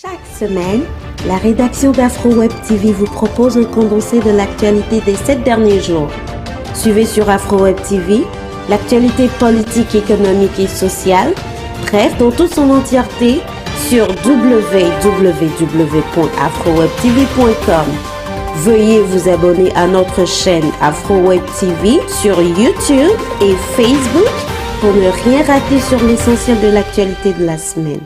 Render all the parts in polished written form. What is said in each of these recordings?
Chaque semaine, la rédaction d'Afro Web TV vous propose un condensé de l'actualité des 7 derniers jours. Suivez sur Afro Web TV l'actualité politique, économique et sociale, bref, dans toute son entièreté, sur www.afrowebtv.com. Veuillez vous abonner à notre chaîne Afro Web TV sur YouTube et Facebook pour ne rien rater sur l'essentiel de l'actualité de la semaine.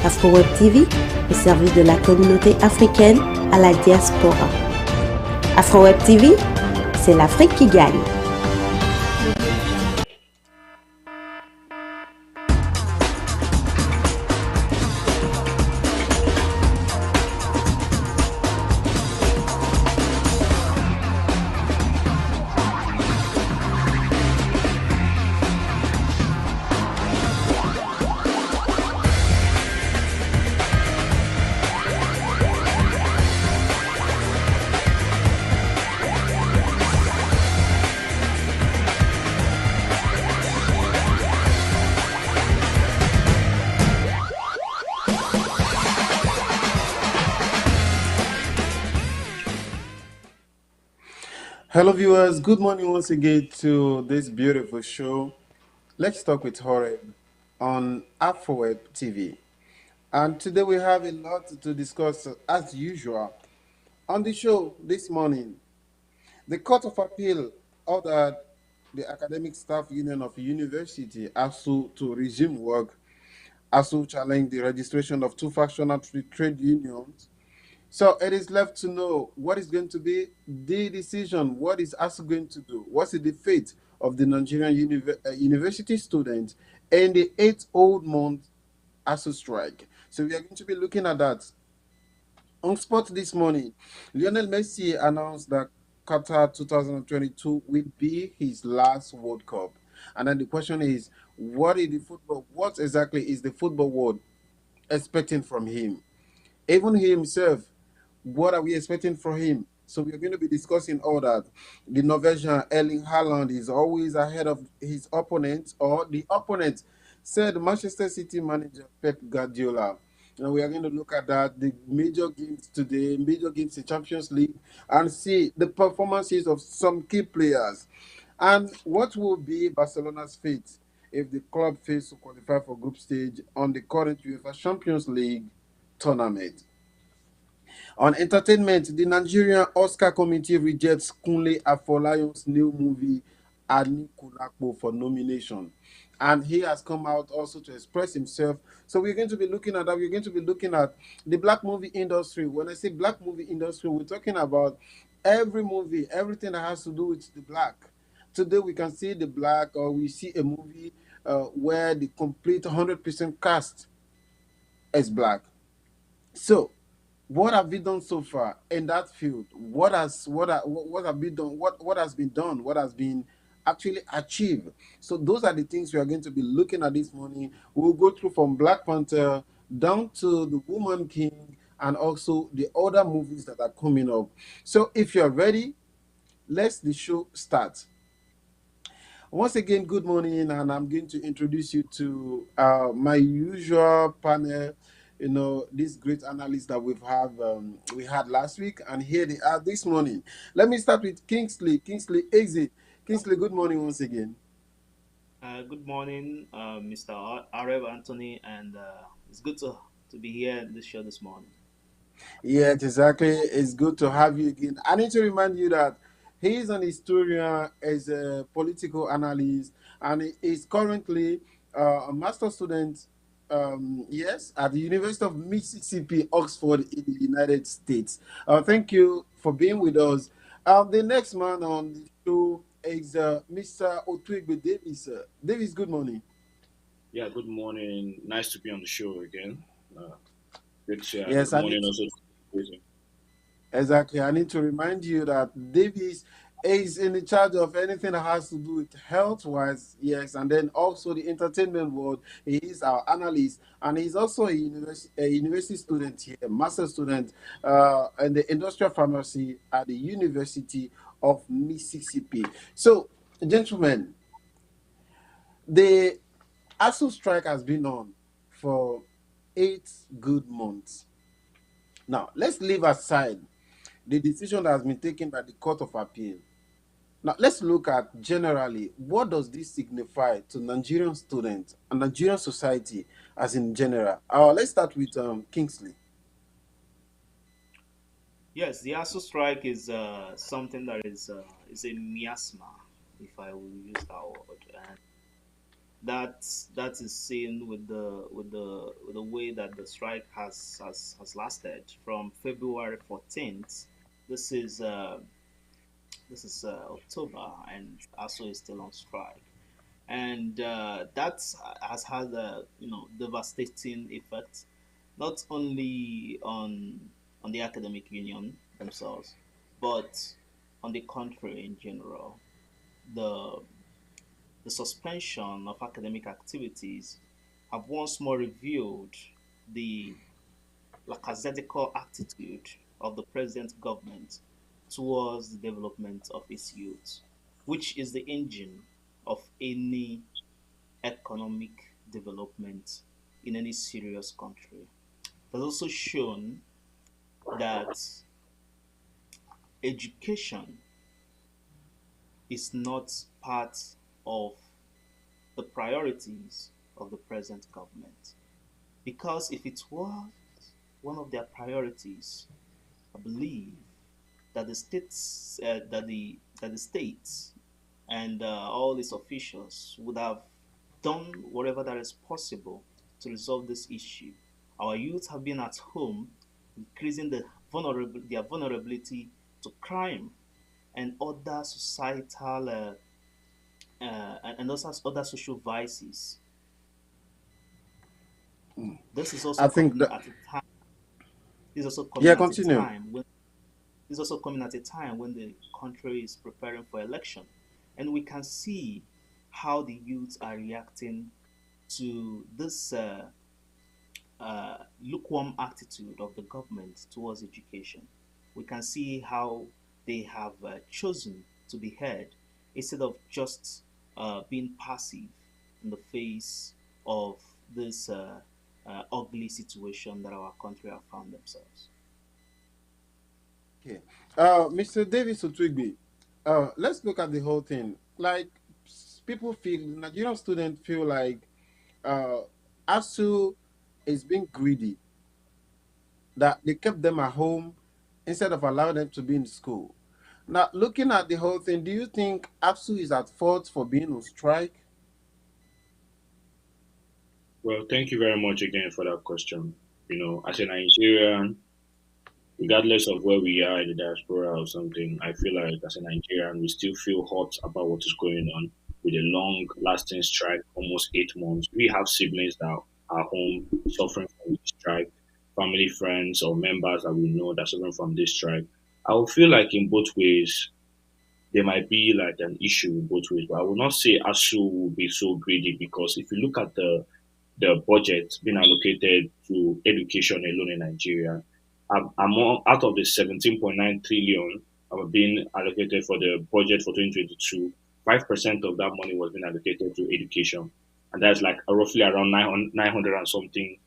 Afro Web TV, au service de la communauté africaine à la diaspora. Afro Web TV, c'est l'Afrique qui gagne. Hello viewers, good morning once again to this beautiful show. Let's talk with Horeb on AfroWeb TV. And today we have a lot to discuss as usual. On the show this morning, the Court of Appeal ordered the Academic Staff Union of University, Asuu, to resume work. Asuu challenged the registration of two factional trade unions. So it is left to know what is going to be the decision. What is ASU going to do? What's the fate of the Nigerian university students in the 8-month ASU strike? So we are going to be looking at that. On spot this morning, Lionel Messi announced that Qatar 2022 will be his last World Cup. And then the question is, what exactly is the football world expecting from him? Even he himself, what are we expecting from him? So we are going to be discussing all that. The Norwegian Erling Haaland is always ahead of his opponent, or the opponent, said Manchester City manager Pep Guardiola. And we are going to look at that, the major games today, major games in Champions League, and see the performances of some key players. And what will be Barcelona's fate if the club fails to qualify for group stage on the current UEFA Champions League tournament? On entertainment, the Nigerian Oscar Committee rejects Kunle Afolayan's new movie Anikulapo for nomination. And he has come out also to express himself. So we're going to be looking at that. We're going to be looking at the black movie industry. When I say black movie industry, we're talking about every movie, everything that has to do with the black. Today we can see the black, or we see a movie where the complete 100% cast is black. So what have we done so far in that field? What have we done? What has been done? What has been actually achieved? So those are the things we are going to be looking at this morning. We'll go through from Black Panther down to The Woman King and also the other movies that are coming up. So if you're ready, let's the show start. Once again, good morning, and I'm going to introduce you to my usual panel. You know, these great analysts that we had last week, and here they are this morning. Let me start with Kingsley Exit. Kingsley, good morning once again. Good morning, Mr. Arab Anthony, and it's good to be here in this show this morning. Yeah, exactly. It's good to have you again. I need to remind you that he is an historian, is a political analyst, and he is currently a master student, yes, at the University of Mississippi, Oxford, in the United States. Thank you for being with us. The next man on the show is Mr. Otwegbe Davis. Davis, good morning. Yeah, good morning. Nice to be on the show again. Good to Yes, good morning also. Exactly. I need to remind you that Davis is in charge of anything that has to do with health-wise, yes, and then also the entertainment world. He is our analyst, and he's also a university student here, a master student in the industrial pharmacy at the University of Mississippi. So, gentlemen, the Asuu strike has been on for 8 good months. Now, let's leave aside the decision that has been taken by the Court of Appeal. Now, let's look at generally what does this signify to Nigerian students and Nigerian society as in general. Let's start with Kingsley. Yes, the Asuu strike is something that is a miasma, if I will use that word, and that is seen with the way that the strike has lasted from February 14th. This is October, and Asuu is still on strike, and that has had a devastating effect, not only on the academic union themselves, but on the country in general. The the suspension of academic activities have once more revealed the lackadaisical attitude of the present government towards the development of its youth, which is the engine of any economic development in any serious country. It has also shown that education is not part of the priorities of the present government. Because if it was one of their priorities, I believe that the states and all its officials would have done whatever that is possible to resolve this issue. Our youth have been at home, increasing their vulnerability to crime and other societal and also other social vices. This is also I think coming that, at a time. This is also coming yeah, at a continue. time when this is also coming at a time when the country is preparing for election, and we can see how the youths are reacting to this lukewarm attitude of the government towards education. We can see how they have chosen to be heard instead of just being passive in the face of this ugly situation that our country have found themselves. Okay. Mr. Davis Otwigbe, let's look at the whole thing. Like, people feel, Nigerian students feel like uh, ASU is being greedy, that they kept them at home instead of allowing them to be in school. Now, looking at the whole thing, do you think ASU is at fault for being on strike? Well, thank you very much again for that question. As a Nigerian, regardless of where we are in the diaspora or something, I feel like as a Nigerian, we still feel hot about what is going on with a long lasting strike, almost 8 months. We have siblings that are home suffering from this strike, family, friends, or members that we know that are suffering from this strike. I would feel like in both ways, there might be like an issue in both ways, but I would not say ASU will be so greedy because if you look at the budget being allocated to education alone in Nigeria, among out of the 17.9 trillion being allocated for the budget for 2022, 5% of that money was being allocated to education, and that's like roughly around 900 and something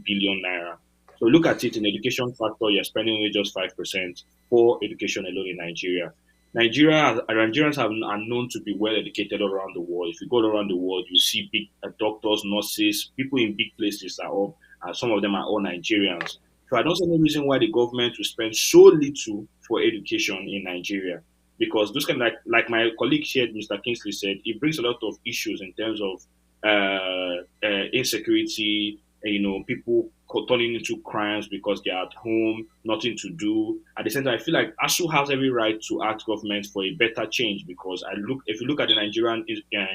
billion naira. So look at it in education factor, you're spending only just 5% for education alone in Nigeria. Nigerians are known to be well educated all around the world. If you go around the world, you see big doctors, nurses, people in big places are all, some of them are all Nigerians. So I don't see any reason why the government will spend so little for education in Nigeria. Because those kind of like my colleague here, Mr. Kingsley said, it brings a lot of issues in terms of insecurity, people turning into crimes because they're at home, nothing to do. At the same time, I feel like ASU has every right to ask government for a better change because if you look at the Nigerian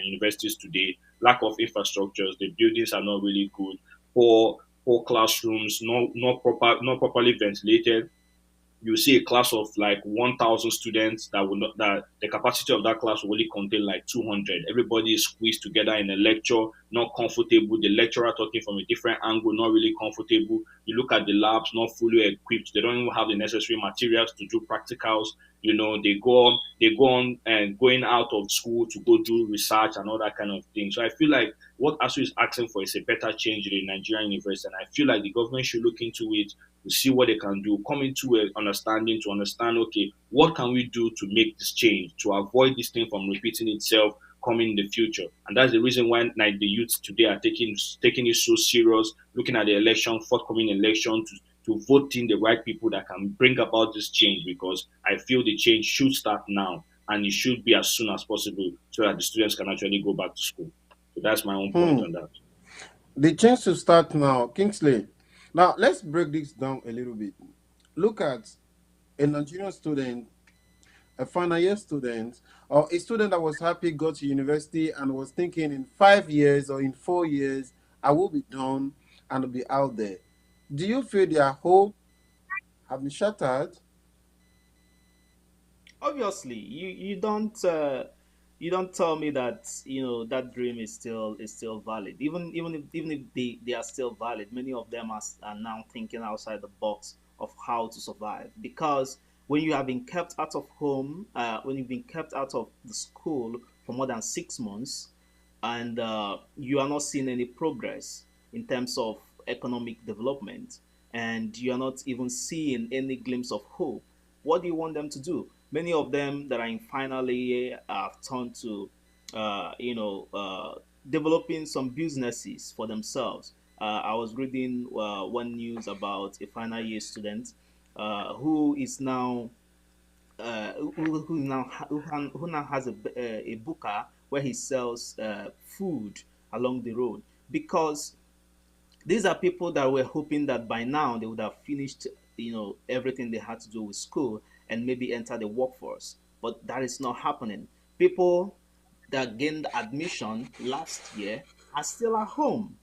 universities today, lack of infrastructures, the buildings are not really good, poor classrooms, not properly ventilated. You see a class of like 1,000 students that the capacity of that class will only contain like 200. Everybody is squeezed together in a lecture. not comfortable. The lecturer talking from a different angle, not really comfortable. You look at the labs, not fully equipped. They don't even have the necessary materials to do practicals. They go on and going out of school to go do research and all that kind of thing. So I feel like what ASU is asking for is a better change in the Nigerian university, and I feel like the government should look into it to see what they can do, come into an understanding to understand, okay, what can we do to make this change, to avoid this thing from repeating itself coming in the future. And that's the reason why like the youth today are taking it so serious, looking at the election, forthcoming election, to vote in the right people that can bring about this change, because I feel the change should start now and it should be as soon as possible so that the students can actually go back to school. So that's my own point Hmm. on that. The chance to start now, Kingsley. Now let's break this down a little bit. Look at a Nigerian student, a final year student, or a student that was happy, got to university, and was thinking in 5 years or in 4 years, I will be done and will be out there. Do you feel their hope have been shattered? Obviously, you don't tell me that that dream is still valid. Even if they are still valid, many of them are now thinking outside the box of how to survive, because when you have been kept out of home, when you've been kept out of the school for more than 6 months, and you are not seeing any progress in terms of economic development, and you are not even seeing any glimpse of hope, what do you want them to do? Many of them that are in final year have turned to, developing some businesses for themselves. I was reading one news about a final year student who is now who now has a booker where he sells food along the road, because these are people that were hoping that by now they would have finished everything they had to do with school and maybe enter the workforce, but that is not happening. People that gained admission last year are still at home,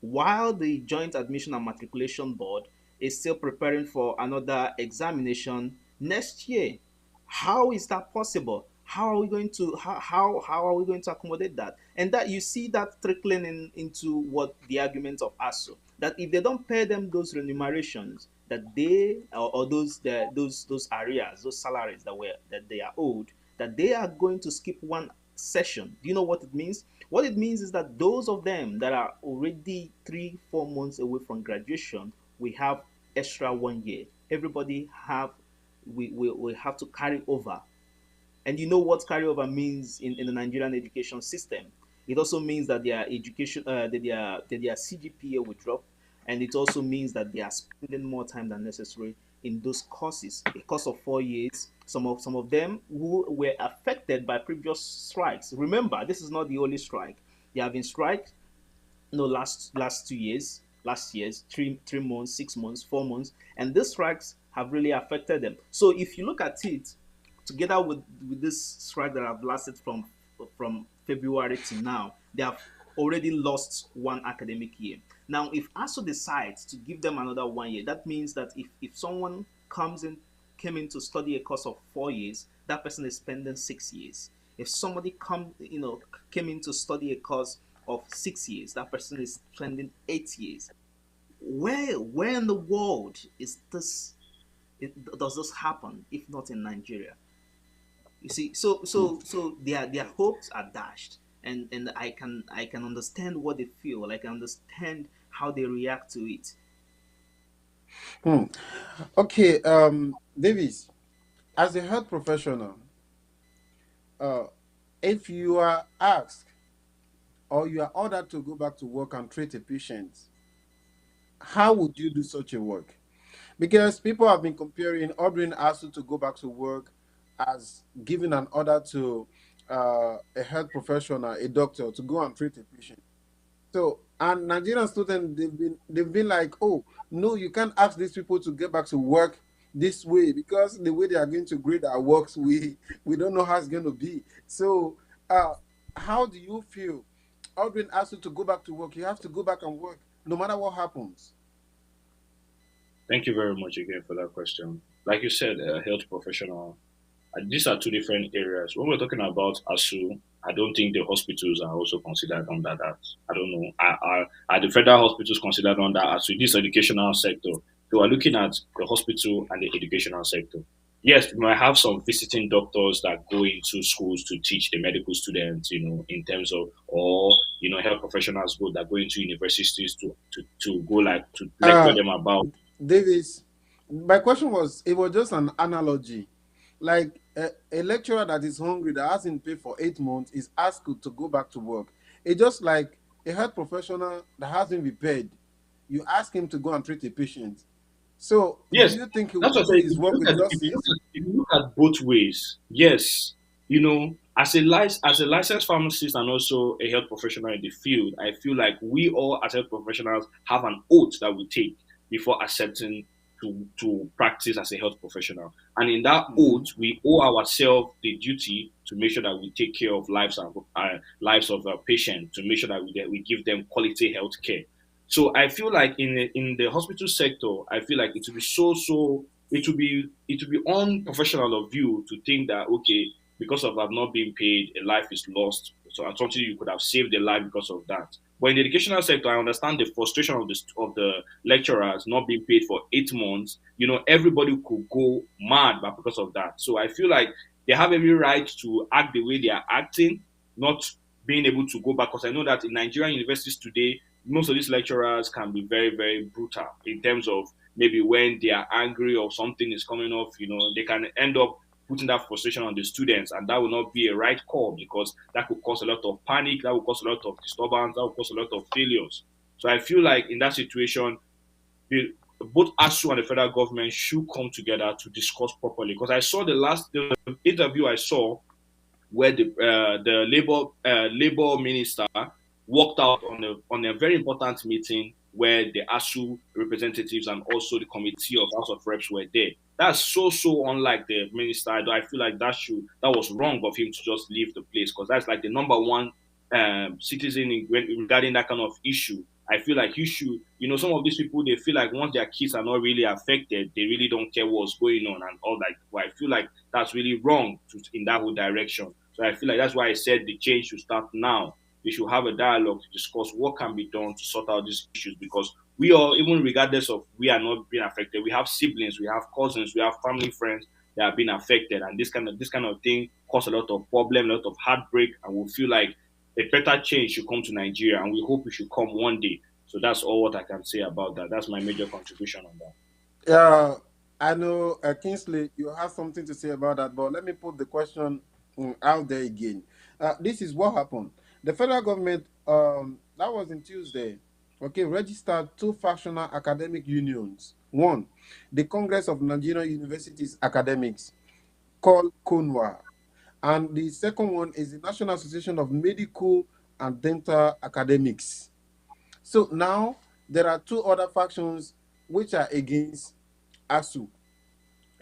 while the Joint Admission and Matriculation Board is still preparing for another examination next year. How is that possible? How are we going to accommodate that? And that you see that trickling into what the argument of ASU, that if they don't pay them those remunerations that they or those areas, those salaries that they are owed, that they are going to skip one session. Do you know what it means? What it means is that those of them that are already 3 4 months away from graduation, we have extra 1 year. Everybody have we have to carry over. And you know what carryover means in the Nigerian education system. It also means that their education, their CGPA will drop, and it also means that they are spending more time than necessary in those courses. A course of 4 years, some of them who were affected by previous strikes. Remember, this is not the only strike. They have been striked no last 2 years, last year's 3 months, 6 months, 4 months, and these strikes have really affected them. So if you look at it together with this strike that have lasted from February to now, they have already lost one academic year. Now, if ASU decides to give them another 1 year, that means that if someone came in to study a course of 4 years, that person is spending 6 years. If somebody came in to study a course of 6 years, that person is spending 8 years. Where in the world does this happen if not in Nigeria? You see, so their hopes are dashed, and I can understand what they feel. I can understand how they react to it. Hmm. Okay, Davis, as a health professional, uh, if you are asked or you are ordered to go back to work and treat a patient, how would you do such a work? Because people have been ordering ASU to go back to work as giving an order to a health professional, a doctor, to go and treat a patient. So, and Nigerian students, they've been like, oh no, you can't ask these people to get back to work this way, because the way they are going to grade our works, we don't know how it's going to be. So, uh, how do you feel? Ordering ASU to go back to work, you have to go back and work no matter what happens. Thank you very much again for that question. Like you said, a health professional, These are two different areas. When we're talking about ASU, I don't think the hospitals are also considered under that. I don't know. Are the federal hospitals considered under ASU? This educational sector. So we're looking at the hospital and the educational sector. Yes, we might have some visiting doctors that go into schools to teach the medical students, in terms of, or health professionals that go into universities to go like to lecture Uh, them about. Davis, my question was, it was just an analogy. Like a lecturer that is hungry, that hasn't paid for 8 months, is asked to go back to work. It's just like a health professional that hasn't been paid. You ask him to go and treat a patient. So, do Yes, you think he will that's what I do say. his work with justice? If you look at both ways, yes, as a licensed pharmacist and also a health professional in the field, I feel like we all as health professionals have an oath that we take before accepting to practice as a health professional. And in that Mhm. oath, we owe ourselves the duty to make sure that we take care of lives of our patients, to make sure that we give them quality health care. So I feel like in the hospital sector, I feel like it would be it would be unprofessional of you to think that, okay, because of have not being paid, a life is lost. So unfortunately, you could have saved a life because of that. But in the educational sector, I understand the frustration of the lecturers not being paid for 8 months. Everybody could go mad, but because of that. So I feel like they have every right to act the way they are acting, not being able to go back. Because I know that in Nigerian universities today, most of these lecturers can be very, very brutal in terms of maybe when they are angry or something is coming off, they can end up putting that frustration on the students, and that will not be a right call because that could cause a lot of panic, that will cause a lot of disturbance, that will cause a lot of failures. So I feel like in that situation, the, both ASU and the federal government should come together to discuss properly. Because I saw the interview I saw where the labor minister walked out on a very important meeting where the ASU representatives and also the committee of House of Reps were there. That's so unlike the minister. I feel like that was wrong of him to just leave the place because that's like the number one citizen regarding that kind of issue. I feel like some of these people, they feel like once their kids are not really affected, they really don't care what's going on and all that. But I feel like that's really wrong in that whole direction. So I feel like that's why I said the change should start now. We should have a dialogue to discuss what can be done to sort out these issues because we all, even regardless of we are not being affected, we have siblings, we have cousins, we have family friends that have been affected, and this kind of thing cause a lot of problem, a lot of heartbreak, and we feel like a better change should come to Nigeria, and we hope it should come one day. So that's all what I can say about that. That's my major contribution on that. Yeah, I know, Kingsley, you have something to say about that, but let me put the question out there again. This is what happened. The federal government, that was in Tuesday, okay, registered two factional academic unions. One, the Congress of Nigerian Universities Academics, called CONWA, and the second one is the National Association of Medical and Dental Academics. So now there are two other factions which are against ASU.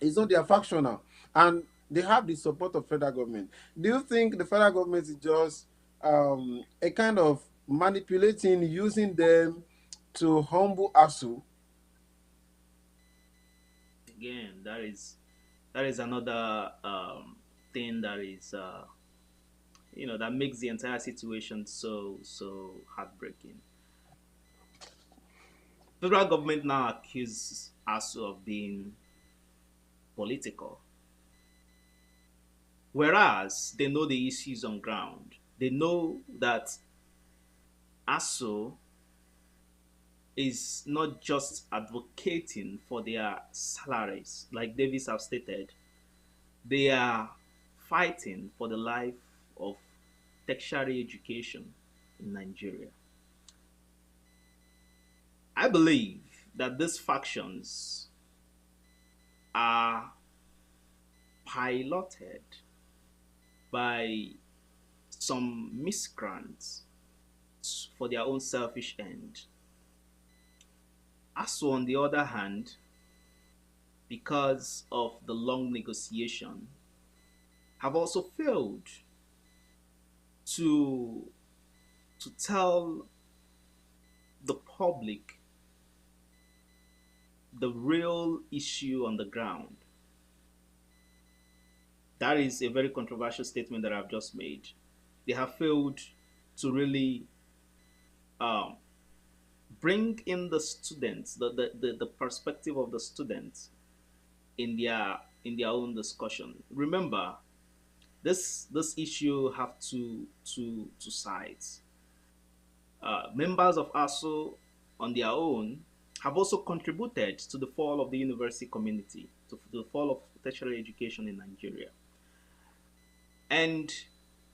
It's not their factional, and they have the support of federal government. Do you think the federal government is just a kind of manipulating, using them to humble ASU? Again, that is another thing that is that makes the entire situation so heartbreaking. Federal government now accuses us of being political, whereas they know the issues on ground. They know that ASU is not just advocating for their salaries, like Davis have stated. They are fighting for the life of tertiary education in Nigeria. I believe that these factions are piloted by some miscreants for their own selfish end. ASU, on the other hand, because of the long negotiation, have also failed to tell the public the real issue on the ground. That is a very controversial statement that I've just made. They have failed to really um, bring in the students, the perspective of the students in their own discussion. Remember, this issue have two sides. Members of ASU on their own have also contributed to the fall of the university community, to the fall of tertiary education in Nigeria. And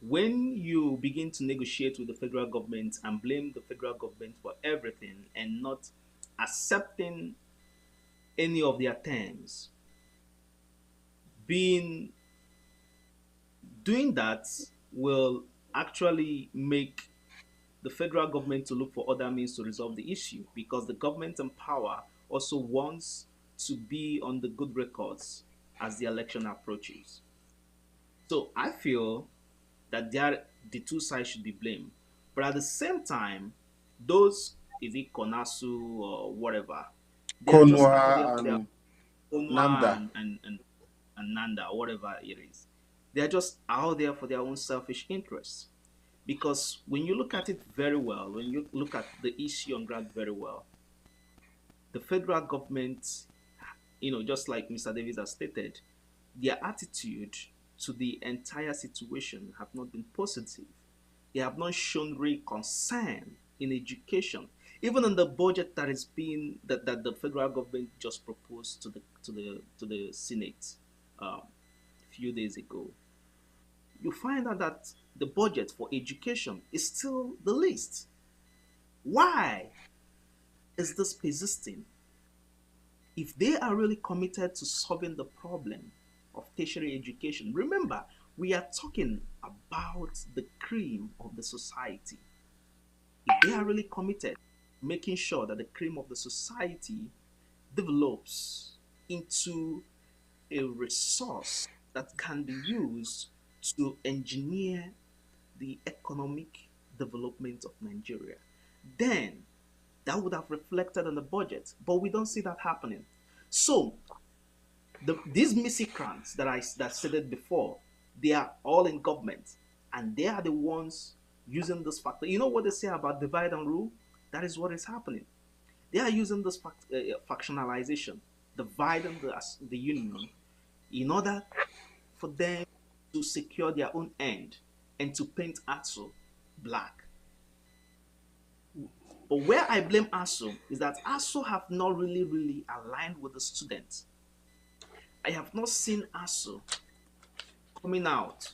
when you begin to negotiate with the federal government and blame the federal government for everything and not accepting any of their terms, being doing that will actually make the federal government to look for other means to resolve the issue, because the government in power also wants to be on the good records as the election approaches. So I feel that the two sides should be blamed. But at the same time, those, is it Konasu or whatever, they are just out there Konwa for their and Onwa Namda. and Nanda, whatever it is. They are just out there for their own selfish interests. Because when you look at it very well, when you look at the issue on ground very well, the federal government, just like Mr. Davis has stated, their attitude to the entire situation have not been positive. They have not shown real concern in education. Even in the budget that is being that the federal government just proposed to the Senate a few days ago, you find out that the budget for education is still the least. Why is this persisting? If they are really committed to solving the problem of tertiary education, remember, we are talking about the cream of the society. If they are really committed making sure that the cream of the society develops into a resource that can be used to engineer the economic development of Nigeria, then that would have reflected on the budget. But we don't see that happening. So these miscreants that stated before, they are all in government, and they are the ones using this factor. You know what they say about divide and rule? That is what is happening. They are using this factionalization, dividing the union, in order for them to secure their own end and to paint ASU black. But where I blame ASU is that ASU have not really aligned with the students. I have not seen ASU coming out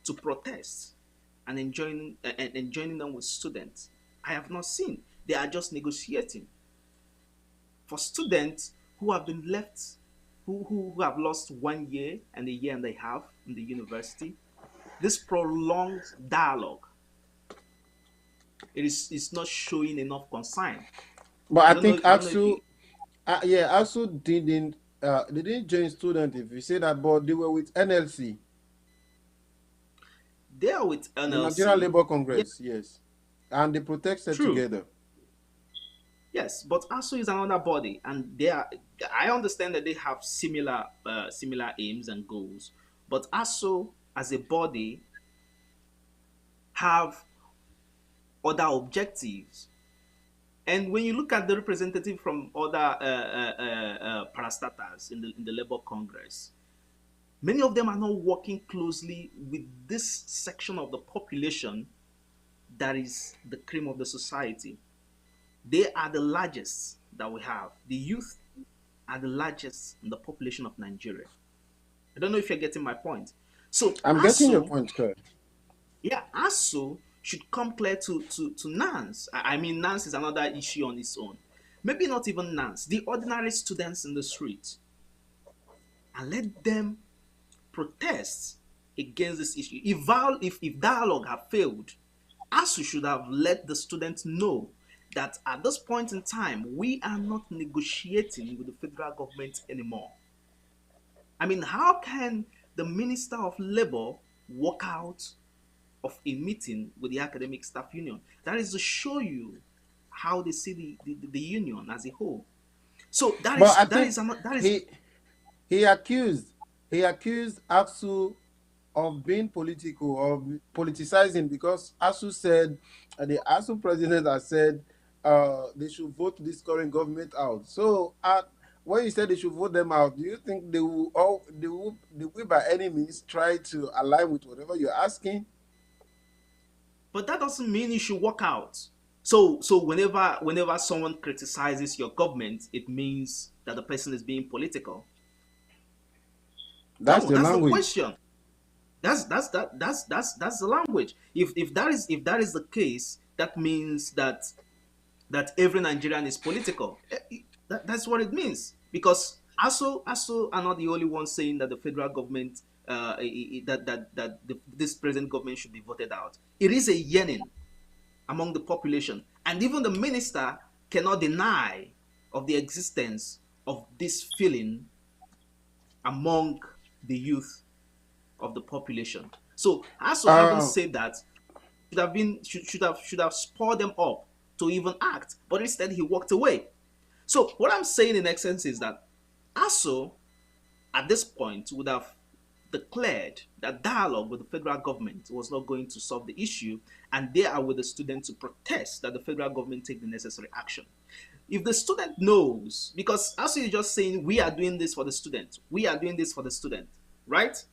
to protest and joining them with students. I have not seen. They are just negotiating. For students who have been left, who have lost 1 year and a year and a half in the university, this prolonged dialogue, it's not showing enough concern. But I think Asuu, Asuu didn't they didn't join student, if you say that, but they were with NLC, They are with the Nigerian NLC. Labour Yeah, Congress, yes, and they protested true. together. Yes, but ASU is another body, and they are. I understand that they have similar aims and goals, but ASU as a body have other objectives. And when you look at the representative from other parastatals in the Labour Congress, many of them are not working closely with this section of the population that is the cream of the society. They are the largest that we have. The youth are the largest in the population of Nigeria. I don't know if you're getting my point. So I'm getting your ASU, point, Kurt. yeah, ASU should come clear to NANS. I mean, NANS is another issue on its own. Maybe not even NANS, the ordinary students in the street, and let them protest against this issue. If dialogue have failed, ASU should have let the students know that at this point in time, we are not negotiating with the federal government anymore. I mean, how can the Minister of Labor walk out of a meeting with the academic staff union? That is to show you how they see the union as a whole. So But I that think is he he accused He accused Asuu of being political, of politicizing, because Asuu said, the Asuu president has said they should vote this current government out. So, when you said they should vote them out, do you think they will by any means try to align with whatever you're asking? But that doesn't mean you should walk out. So whenever someone criticizes your government, it means that the person is being political. That's No, the that's the language. question. That's the language. If that is the case, that means that every Nigerian is political. That's what it means. Because ASO are not the only ones saying that the federal government, this present government should be voted out. It is a yearning among the population, and even the minister cannot deny of the existence of this feeling among the youth of the population. So ASO having Uh, said that, should have spurred them up to even act, but instead he walked away. So what I'm saying in essence is that ASO at this point would have declared that dialogue with the federal government was not going to solve the issue, and they are with the student to protest that the federal government take the necessary action. If the student knows, because ASO is just saying we are doing this for the student, we are doing this for the student, right?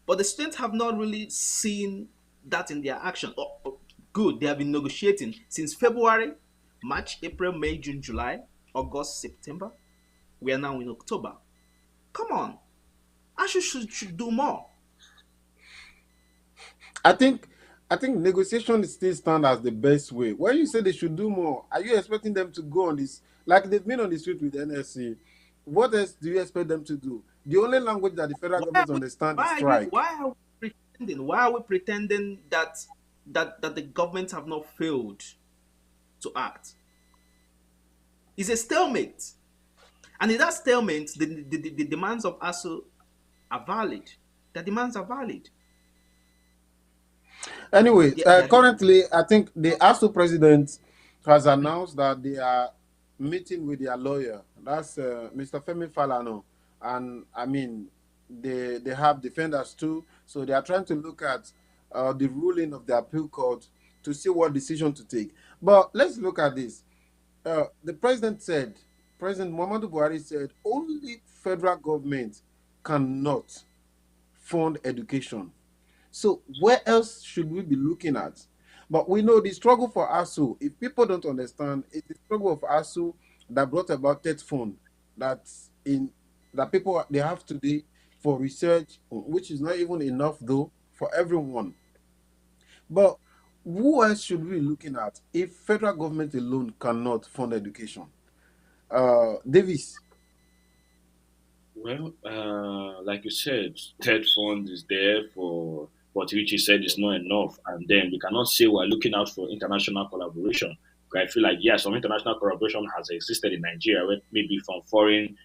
But the students have not really seen that in their action. Good, they have been negotiating since February, March, April, May, June, July, August, September. We are now in October. Come on, Ashu should do more. I think I think negotiation still stand as the best way. When you say they should do more, are you expecting them to go on this like they've been on the street with NSC? What else do you expect them to do? The only language that the federal Why are government we, understand is why are you strike. why are we pretending? Why are we pretending that the government have not failed to act? It's a stalemate. And in that stalemate, the demands of ASU are valid. The demands are valid. Anyway, They are currently, I think the ASU president has announced that they are meeting with their lawyer. That's Mr. Femi Falano, and I mean, they have defenders too. So they are trying to look at the ruling of the appeal court to see what decision to take. But let's look at this. The president said, President Muhammadu Buhari said, only federal government cannot fund education. So where else should we be looking at? But we know the struggle for ASU, if people don't understand, it's the struggle of ASU that brought about that fund that's in that people they have today for research, which is not even enough though for everyone. But who else should we be looking at if federal government alone cannot fund education? Davis. Well, like you said, third fund is there for what Richie said is not enough, and then we cannot say we're looking out for international collaboration. I feel like some international collaboration has existed in Nigeria, where maybe from foreign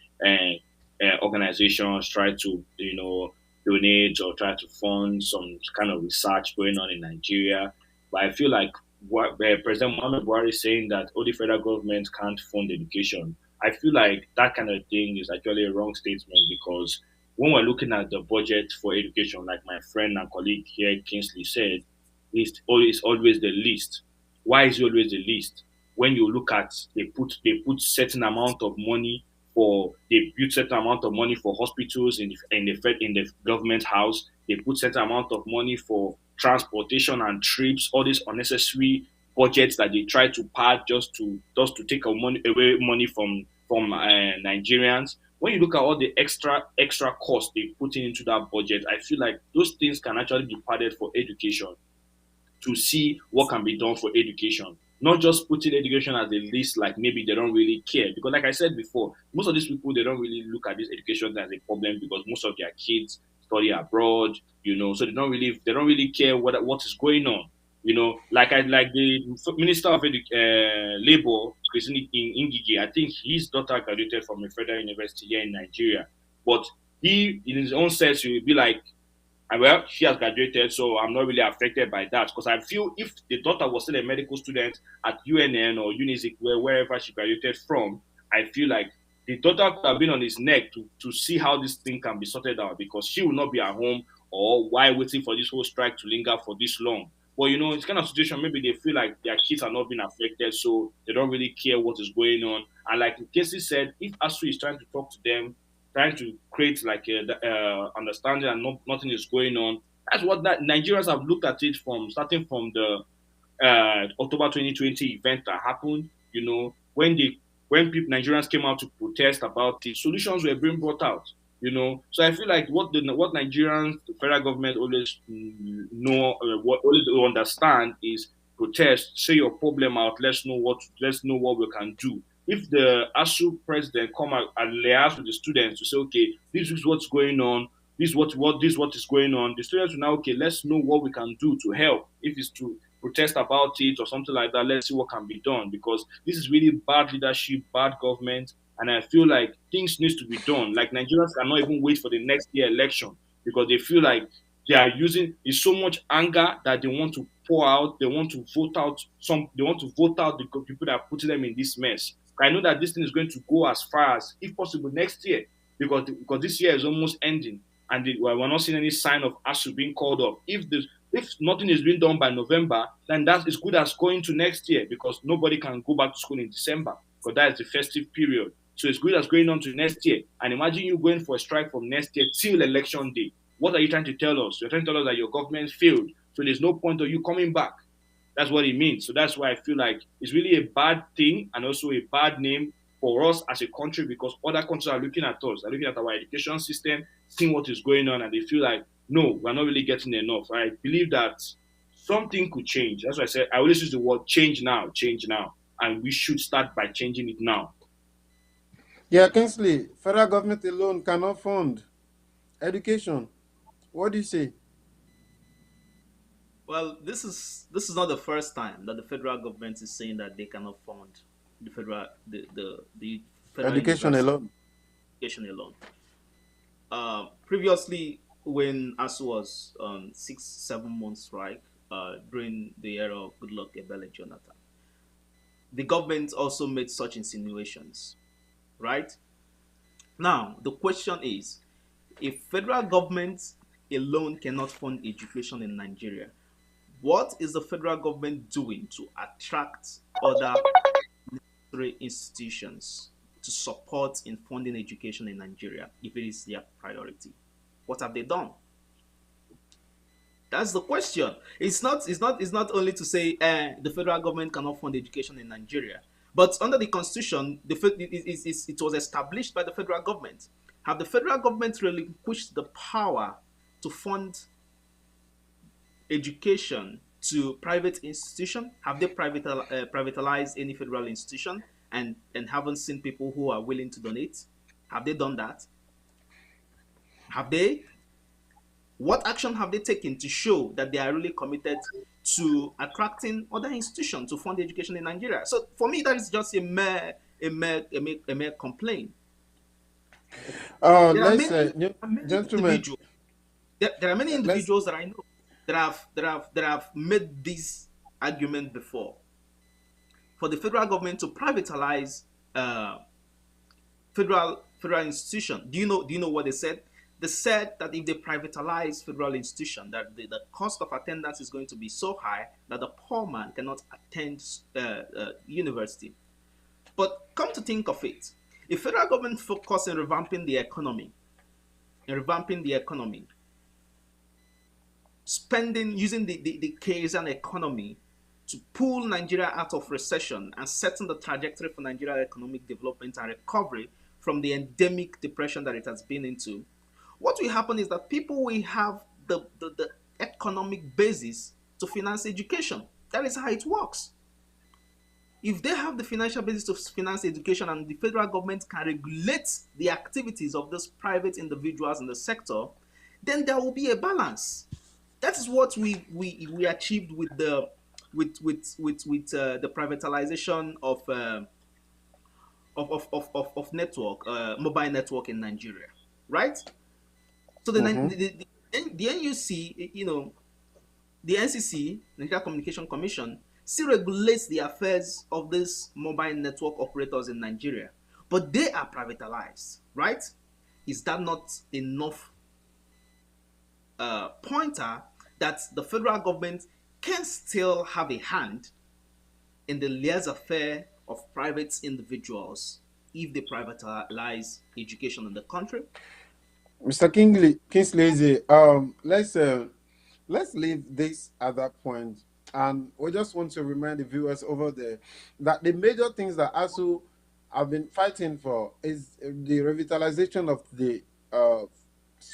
organizations try to donate or try to fund some kind of research going on in Nigeria. But I feel like what President Muhammad Buhari is saying that all the federal government can't fund education. I feel like that kind of thing is actually a wrong statement because when we're looking at the budget for education, like my friend and colleague here, Kingsley said, it's always the least. Why is it always the least? When you look at they put certain amount of money for they build certain amount of money for hospitals in the government house. They put certain amount of money for transportation and trips. All these unnecessary budgets that they try to pad just to take away money from Nigerians. When you look at all the extra costs they put into that budget, I feel like those things can actually be padded for education to see what can be done for education. Not just putting education as a list, like maybe they don't really care. Because, like I said before, most of these people they don't really look at this education as a problem because most of their kids study abroad, so they don't really care what is going on. Like the Minister of Labor, Christine Ingigi, I think his daughter graduated from a federal university here in Nigeria, but he, in his own sense, will be like, well, she has graduated, so I'm not really affected by that. Because I feel if the daughter was still a medical student at UNN or UNIZIC, wherever she graduated from, I feel like The daughter could have been on his neck to see how this thing can be sorted out because she will not be at home or why waiting for this whole strike to linger for this long. But it's kind of situation, maybe they feel like their kids are not being affected, so they don't really care what is going on. And like Casey said, if Asuu is trying to talk to them, trying to create like a understanding and nothing is going on, that's what that Nigerians have looked at it from starting from the October 2020 event that happened. When people Nigerians came out to protest about it, solutions were being brought out. So I feel like what Nigerians, the federal government always know, what always understand is protest, say your problem out. Let's know what we can do. If the Asuu president come out and liaise with the students to say, okay, this is what's going on, this is what is going on, the students will now, okay, let's know what we can do to help. If it's to protest about it or something like that, let's see what can be done, because this is really bad leadership, bad government, and I feel like things needs to be done. Like Nigerians cannot even wait for the next year election because they feel like they are using it's so much anger that they want to pour out. They want to vote out the people that are putting them in this mess. I know that this thing is going to go as far as, if possible, next year because this year is almost ending, and we're not seeing any sign of Asuu being called up. If nothing is being done by November, then that is good as going to next year because nobody can go back to school in December because that is the festive period. So it's good as going on to next year. And imagine you going for a strike from next year till election day. What are you trying to tell us? You're trying to tell us that your government failed. So there's no point of you coming back. That's what it means. So that's why I feel like it's really a bad thing and also a bad name for us as a country because other countries are looking at us, are looking at our education system, seeing what is going on, and they feel like, no, we're not really getting enough. I believe that something could change. That's why I said I always use the word change now. And we should start by changing it now. Yeah, Kingsley, federal government alone cannot fund education. What do you say? Well, this is not the first time that the federal government is saying that they cannot fund the federal Education alone. Education alone. Previously, when Asuu was on 6-7 months strike during the era of Goodluck Ebele Jonathan, the government also made such insinuations, right? Now the question is, if federal government alone cannot fund education in Nigeria, what is the federal government doing to attract other military institutions to support in funding education in Nigeria if it is their priority? What have they done? That's the question. It's not only to say the federal government cannot fund education in Nigeria, but under the constitution, it was established by the federal government. Have the federal government relinquished the power to fund education to private institutions? Have they privatized any federal institution and haven't seen people who are willing to donate? Have they done that? Have they? What action have they taken to show that they are really committed to attracting other institutions to fund education in Nigeria? So for me, that is just a mere complaint. Gentlemen, there are many individuals that I know that have made this argument before. For the federal government to privatize federal institution, do you know what they said? They said that if they privatize federal institution, that the cost of attendance is going to be so high that the poor man cannot attend university. But come to think of it, if federal government focus on revamping the economy, spending, using the Keynesian economy to pull Nigeria out of recession and setting the trajectory for Nigeria economic development and recovery from the endemic depression that it has been into, what will happen is that people will have the economic basis to finance education. That is how it works. If they have the financial basis to finance education and the federal government can regulate the activities of those private individuals in the sector, then there will be a balance. That is what we achieved with the privatization of network, mobile network in Nigeria, right? So the NUC, the NCC, Nigeria Communication Commission, still regulates the affairs of these mobile network operators in Nigeria. but they are privatized, right? Is that not enough pointer that the federal government can still have a hand in the laissez-faire of private individuals if they privatize education in the country? Mr. Kingsley, let's leave this at that point, and we just want to remind the viewers over there that the major things that ASU have been fighting for is the revitalization of uh,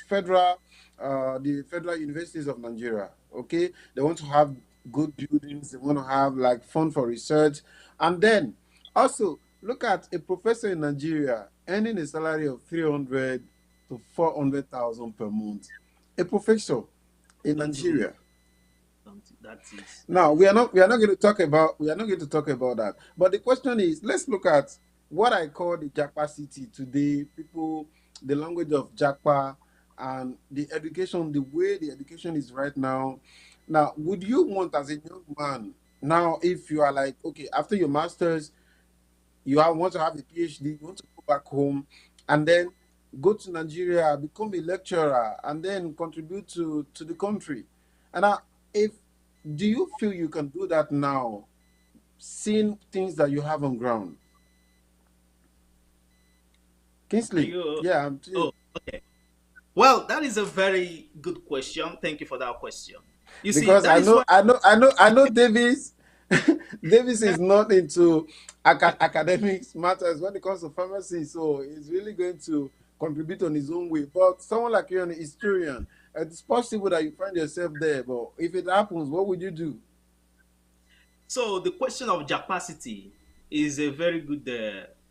federal, the federal universities of Nigeria. Okay, they want to have good buildings. They want to have like fund for research, and then also look at a professor in Nigeria earning a salary of 300 to 400,000 per month. A professor in Don't even Nigeria. that is Now we are not going to talk about that. But the question is, let's look at what I call the Japa city today. People, the language of Japa and the education, the way the education is right now. Now, would you want as a young man now, if you are like, okay, after your masters, want to have a PhD, you want to go back home, and then go to Nigeria, become a lecturer, and then contribute to the country. And if do you feel you can do that now, seeing things that you have on ground? are Kingsley, you yeah, oh, okay. Well, that is a very good question. Thank you for that question. You see, because that is why. I know Davis. Davis is not into academics matters when it comes to pharmacy, so he's really going to contribute on his own way. But someone like you, an historian, it's possible that you find yourself there. But if it happens, what would you do? So the question of japacity is a very good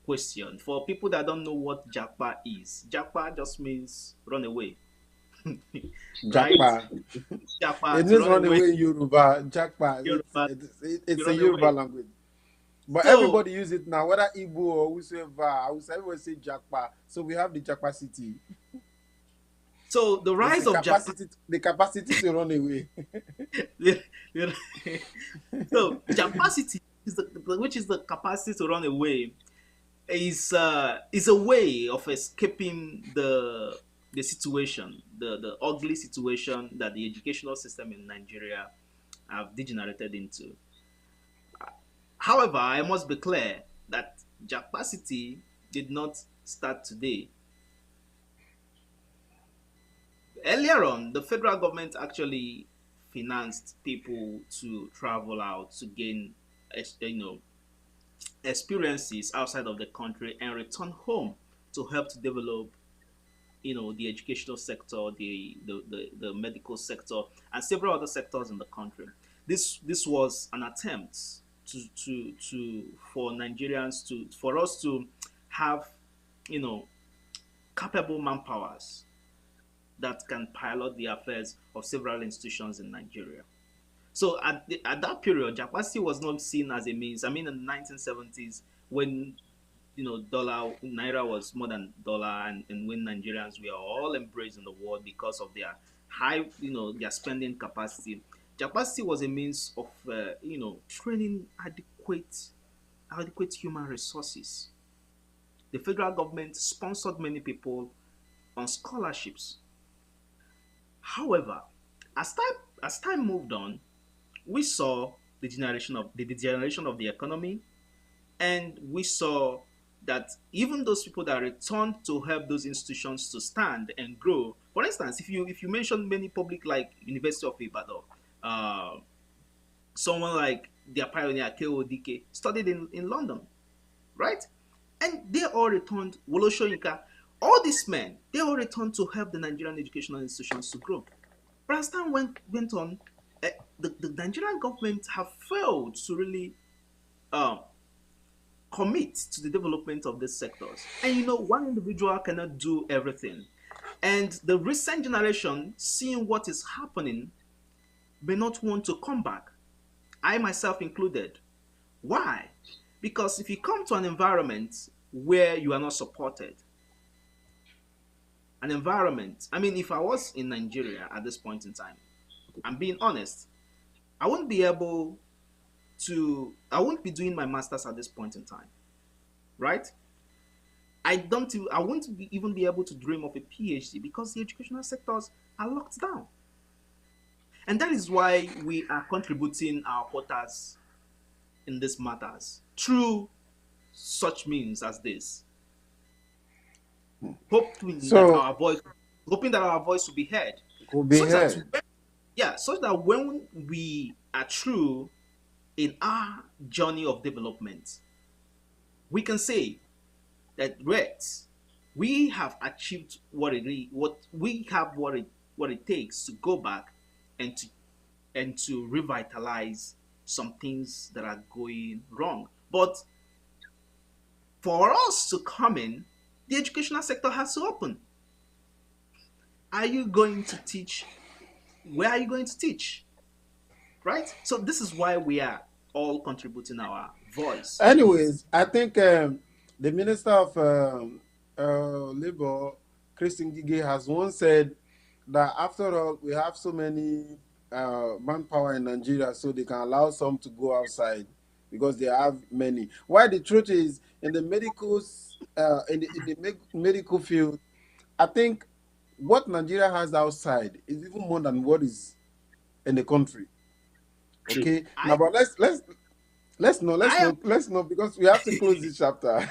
question. For people that don't know what japa is, japa just means run away, right? Jackpa. Japa It to means run run away, away in Yoruba. Jackpa. Yoruba to It's a run Yoruba away. language. But So, everybody use it now, whether Igbo or whosoever. I will say everyone say Jackpa. So we have the Jackpa city. so the It's rise of japa. the capacity to run away. So japacity is which is the capacity to run away is a way of escaping the situation, the ugly situation that the educational system in Nigeria have degenerated into. However, I must be clear that japacity did not start today. Earlier on, the federal government actually financed people to travel out to gain, experiences outside of the country and return home to help to develop the educational sector, the medical sector, and several other sectors in the country. This was an attempt to for Nigerians to for us to have you know capable manpowers that can pilot the affairs of several institutions in Nigeria. So at that period, Japasi was not seen as a means. I mean, in the 1970s, when dollar naira was more than dollar, and when Nigerians were all embraced in the world because of their high, their spending capacity, Japasi was a means of training adequate human resources. The federal government sponsored many people on scholarships. However, as time moved on, we saw the degeneration of the economy, and we saw that even those people that returned to help those institutions to stand and grow. For instance, if you mention many public like University of Ibadan, uh, someone like their pioneer KODK studied in London, right? And they all returned. Wolo Soyinka, all these men, they all returned to help the Nigerian educational institutions to grow. But as time went on, the Nigerian government have failed to really um, commit to the development of these sectors. And one individual cannot do everything. And the recent generation, seeing what is happening, may not want to come back. I myself included. Why? Because if you come to an environment where you are not supported, an environment, I mean, if I was in Nigeria at this point in time, I'm being honest, I wouldn't be able I won't be doing my master's at this point in time, right? I won't even be able to dream of a PhD because the educational sectors are locked down. And that is why we are contributing our quotas in these matters through such means as this, hoping that So our voice, will be heard, could be such that here. such that when we are true in our journey of development, we can say that we have achieved what we have what it takes to go back and to revitalize some things that are going wrong. But for us to come in, the educational sector has to open. Are you going to teach? Where are you going to teach? Right? So this is why we are all contributing our voice to this. Anyways, I think the Minister of Labor, Christine Gige, has once said that after all, we have so many manpower in Nigeria, so they can allow some to go outside because they have many. Why the truth is, in the medical field, I think what Nigeria has outside is even more than what is in the country. True. Okay, now but let's know because we have to close this chapter.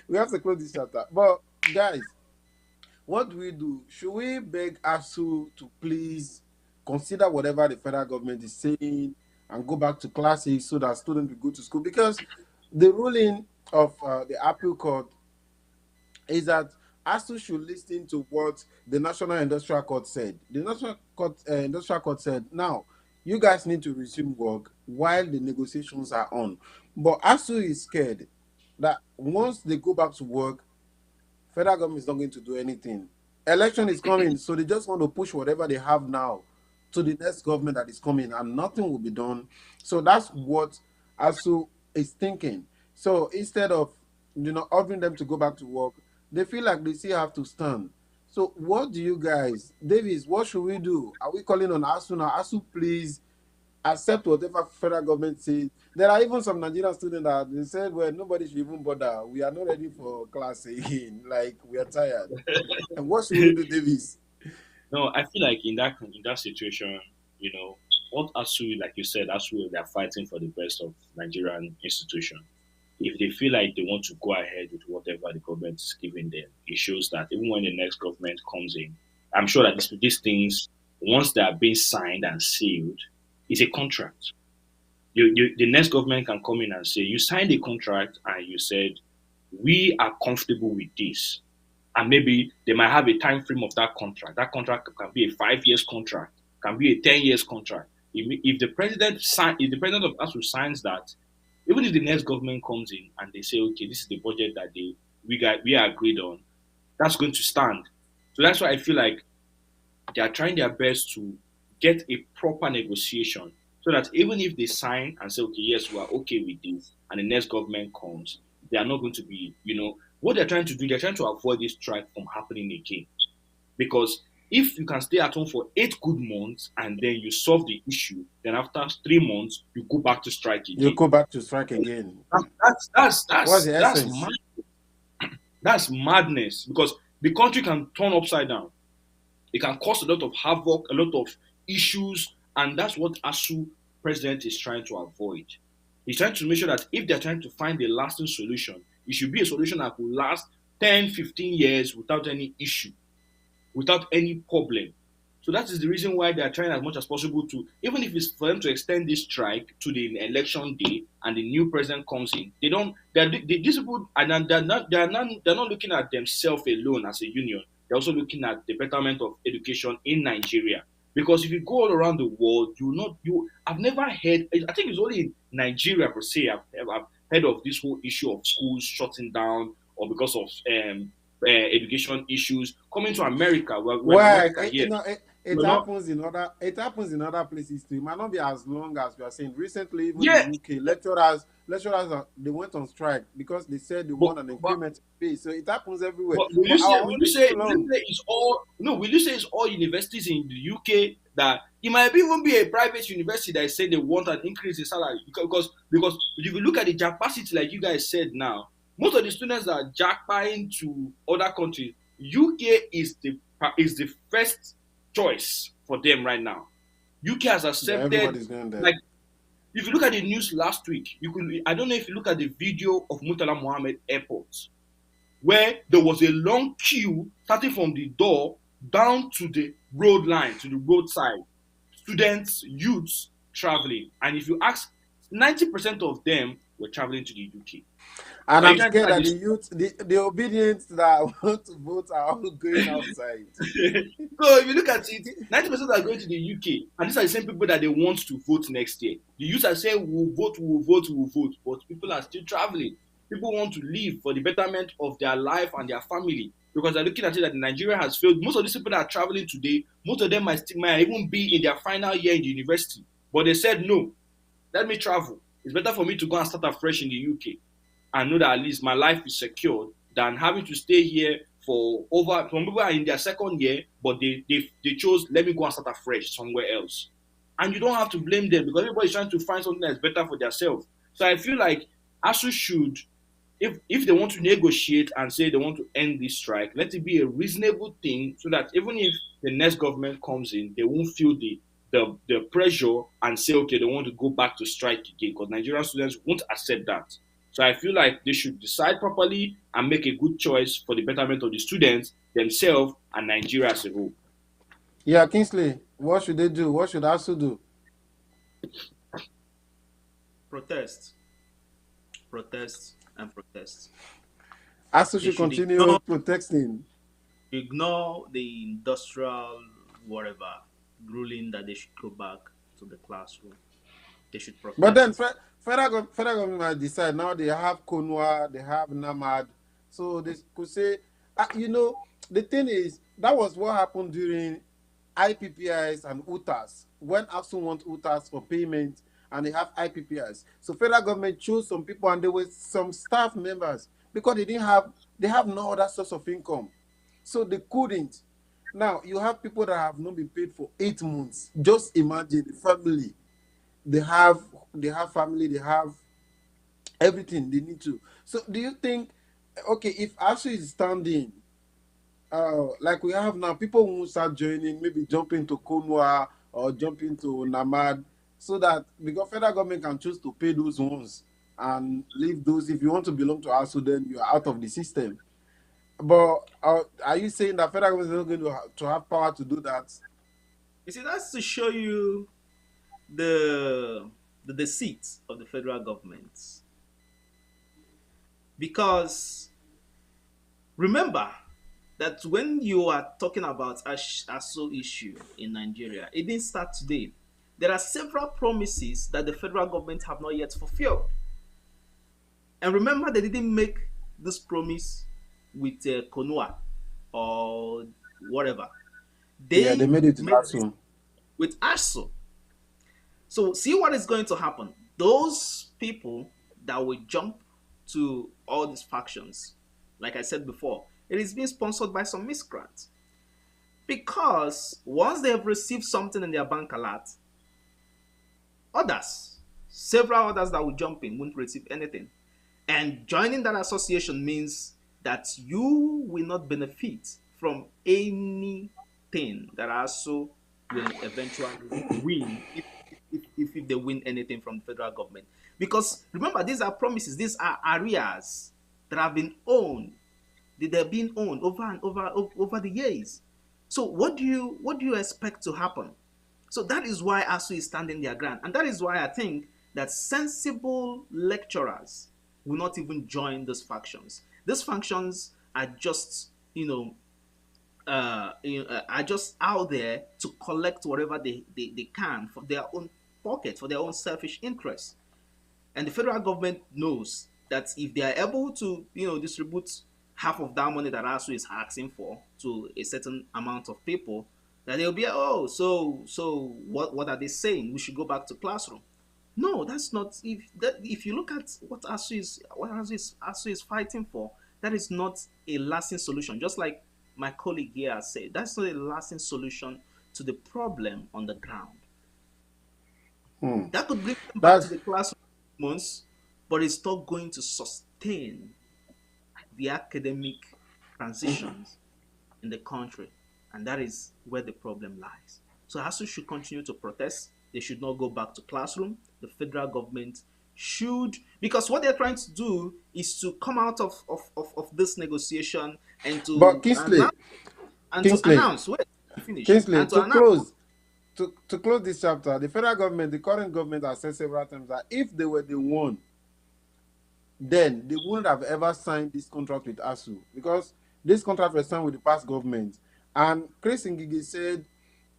We have to close this chapter. But guys, what do we do? Should we beg ASU to please consider whatever the federal government is saying and go back to classes so that students will go to school? Because the ruling of the appeal court is that ASU should listen to what the National Industrial Court said. The Industrial Court said, now, you guys need to resume work while the negotiations are on. But ASU is scared that once they go back to work, federal government is not going to do anything. Election is coming, so they just want to push whatever they have now to the next government that is coming, and nothing will be done. So that's what ASU is thinking. So instead of ordering them to go back to work, they feel like they still have to stand. So what do you guys, Davis? What should we do? Are we calling on ASU now? ASU, please accept whatever federal government says. There are even some Nigerian students that they said, well, nobody should even bother. We are not ready for class again. Like, we are tired. And what should we do, Davis? No, I feel like in that situation, what ASU, like you said, ASU, they're fighting for the best of Nigerian institution. If they feel like they want to go ahead with whatever the government is giving them, it shows that even when the next government comes in, I'm sure that these things, once they are being signed and sealed, it's a contract. The next government can come in and say, you signed a contract and you said, we are comfortable with this. And maybe they might have a time frame of that contract. That contract can be a 5 years contract, can be a 10 years contract. If the president of ASU signs that, even if the next government comes in and they say, okay, this is the budget that we are agreed on, that's going to stand. So that's why I feel like they are trying their best to get a proper negotiation so that even if they sign and say, okay, yes, we are okay with this, and the next government comes, they are not going to be, what they're trying to do, they're trying to avoid this strike from happening again. Because if you can stay at home for 8 good months and then you solve the issue, then after 3 months, you go back to strike again. You go back to strike again. What's the essence? That's madness, because the country can turn upside down. It can cause a lot of havoc, a lot of issues, and that's what ASU president is trying to avoid. He's trying to make sure that if they're trying to find a lasting solution, it should be a solution that will last 10, 15 years without any issue, without any problem. So that is the reason why they are trying as much as possible to, even if it's for them to extend this strike to the election day and the new president comes in, these people they're not looking at themselves alone as a union. They're also looking at the betterment of education in Nigeria. Because if you go all around the world, I've never heard, I think it's only in Nigeria per se, I've heard of this whole issue of schools shutting down or because of education issues coming to America. It happens in other places too. It might not be as long as we are saying. Recently, even in the UK, lecturers they went on strike because they said they want an increment pay. So it happens everywhere. Will you say it's all universities in the UK that it might even be a private university that say they want an increase in salary? Because if you look at the capacity, like you guys said now, Most of the students are jackpying to other countries. UK is the first choice for them right now. UK has Yeah, accepted, everybody's going there. like, if you look at the news last week, you could, I don't know if you look at the video of Murtala Mohammed Airport, where there was a long queue starting from the door down to the road line, to the roadside. Students, youths traveling. And if you ask, 90% of them were traveling to the UK. And So are you I'm trying to say scared that that the this? youth, the obedient that want to vote are all going outside. So if you look at it, 90% are going to the UK, and these are the same people that they want to vote next year. The youth are saying we'll vote, we'll vote, we'll vote, but people are still traveling. People want to live for the betterment of their life and their family because they're looking at it that Nigeria has failed. Most of these people that are traveling today, most of them might even be in their final year in the university, but they said no. Let me travel. It's better for me to go and start afresh in the UK and know that at least my life is secured than having to stay here for over. Some people are in their second year, but they chose, let me go and start afresh somewhere else. And you don't have to blame them because everybody's trying to find something that's better for themselves. So I feel like ASU should, if they want to negotiate and say they want to end this strike, let it be a reasonable thing so that even if the next government comes in, they won't feel the pressure and say, okay, they want to go back to strike again because Nigerian students won't accept that. So I feel like they should decide properly and make a good choice for the betterment of the students, themselves, and Nigeria as a whole. Yeah, Kingsley, what should they do? What should ASU do? Protest, protest, and protest. ASU They should should continue protesting. ignore the industrial whatever ruling that they should go back to the classroom. They should But then protest. federal government might decide now they have Konwa, they have Namad. So they could say, the thing is, that was what happened during IPPIs and UTAS. When ASU want UTAS for payment and they have IPPIs. So federal government chose some people and there were some staff members because they have no other source of income. So they couldn't. Now you have people that have not been paid for 8 months. Just imagine the family. They have they have family, they have everything they need to. So do you think, okay, if ASU is standing, like we have now, people who start joining, maybe jumping to Konwa or jumping to Namad, so that because federal government can choose to pay those ones and leave those. If you want to belong to ASU, then you are out of the system. But are you saying that federal government is not going to have power to do that? You see, that's to show you the the deceit of the federal government. Because remember that when you are talking about ASO issue in Nigeria, it didn't start today. There are several promises that the federal government have not yet fulfilled. And remember, they didn't make this promise with Konua or whatever. Yeah, they They made it with made this ASU. with ASO. So see what is going to happen. Those people that will jump to all these factions, like I said before, it is being sponsored by some miscreants. Because once they have received something in their bank alert, others, several others that will jump in won't receive anything. And joining that association means that you will not benefit from anything that ASO will eventually win if they win anything from the federal government. Because remember, these are promises, these are areas that have been owned, they're being owned over and over the years. So what do you expect to happen? So that is why ASU is standing their ground. And that is why I think that sensible lecturers will not even join these factions. These factions are just, are just out there to collect whatever they can for their own pocket, for their own selfish interests. And the federal government knows that if they are able to, distribute half of that money that ASU is asking for to a certain amount of people, that they'll be, oh, so what are they saying? We should go back to classroom. No, that's not. If you look at what ASU is fighting for, that is not a lasting solution. Just like my colleague here has said, that's not a lasting solution to the problem on the ground. Hmm. That could bring them back to That's the classroom months, but it's not going to sustain the academic transitions in the country. And that is where the problem lies. So ASU should continue to protest. They should not go back to classroom. The federal government should, because what they're trying to do is to come out of this negotiation and But to Kingsley, announce, and to Kingsley, announce, wait, finish, Kingsley, and to to announce. close, to close this chapter, the federal government, the current government has said several times that if they were the one, then they wouldn't have ever signed this contract with ASU, because this contract was signed with the past government. And Chris Ngigi said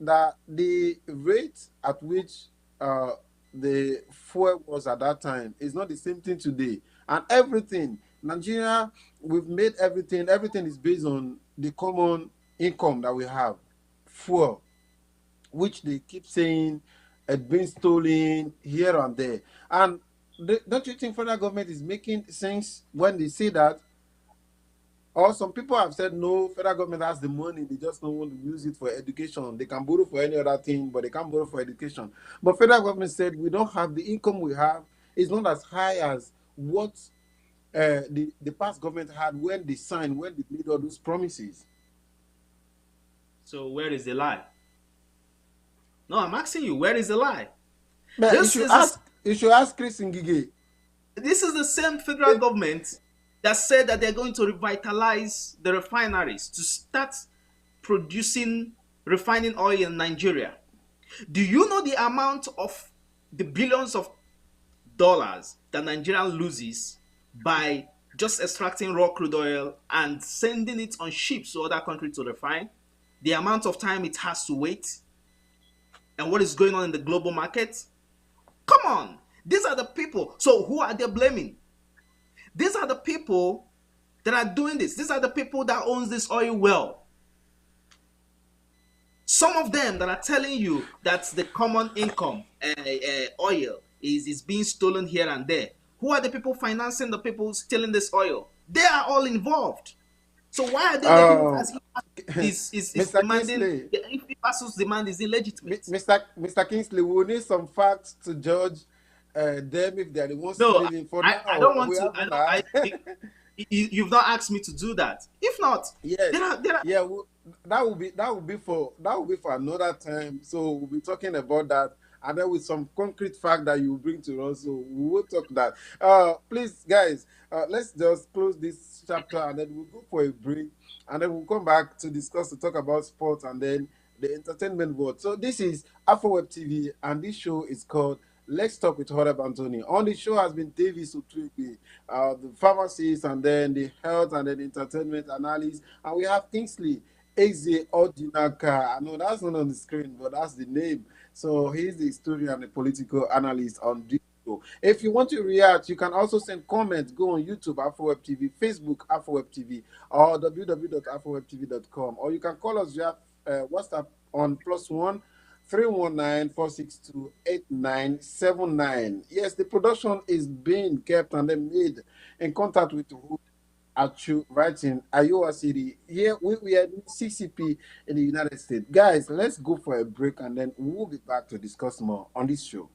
that the rate at which uh, the fuel was at that time is not the same thing today. And everything, Nigeria, we've made everything is based on the common income that we have, fuel, which they keep saying had been stolen here and there. And don't you think federal government is making sense when they say that? Or some people have said no, federal government has the money, they just don't want to use it for education. They can borrow for any other thing, but they can't borrow for education. But federal government said we don't have the income we have. It's not as high as what the past government had when they signed, when they made all those promises. So where is the lie? No, I'm asking you, where is the lie? But This you should ask Chris Ngige. This is the same federal government that said that they're going to revitalize the refineries to start producing refining oil in Nigeria. Do you know the amount of the billions of dollars that Nigeria loses by just extracting raw crude oil and sending it on ships to other countries to refine? The amount of time it has to wait and what is going on in the global market? Come on. These are the people. So who are they blaming? These are the people that are doing this. These are the people that owns this oil well. Some of them that are telling you that the common income oil is being stolen here and there. Who are the people financing the people stealing this oil? They are all involved. So why are they making it as if is demanding, if Asu's demand is illegitimate? Mr. Kingsley, we will need some facts to judge them if they're the ones stealing. For now, I don't want to. You've not asked me to do that. If not, yes, there are, yeah, that will be for another time. So we'll be talking about that, and then with some concrete fact that you bring to us. So we will talk that. Please, guys, let's just close this chapter, and then we'll go for a break, and then we'll come back to talk about sports, and then the entertainment world. So this is AfroWeb TV, and this show is called Let's Talk with Horeb Anthony. On the show has been Davis Utwigwe, the pharmacist, and then the health and then entertainment analyst. And we have Kingsley Eze Odinaka. I know that's not on the screen, but that's the name. So he's the historian and the political analyst on this show. If you want to react, you can also send comments. Go on YouTube, AfroWeb TV, Facebook, AfroWeb TV, or www.afrowebtv.com. Or you can call us via WhatsApp on +1 319-462-8979. Yes, the production is being kept and then made in contact with Asuu right in Iowa City. Here we are in CCP in the United States. Guys, let's go for a break and then we'll be back to discuss more on this show.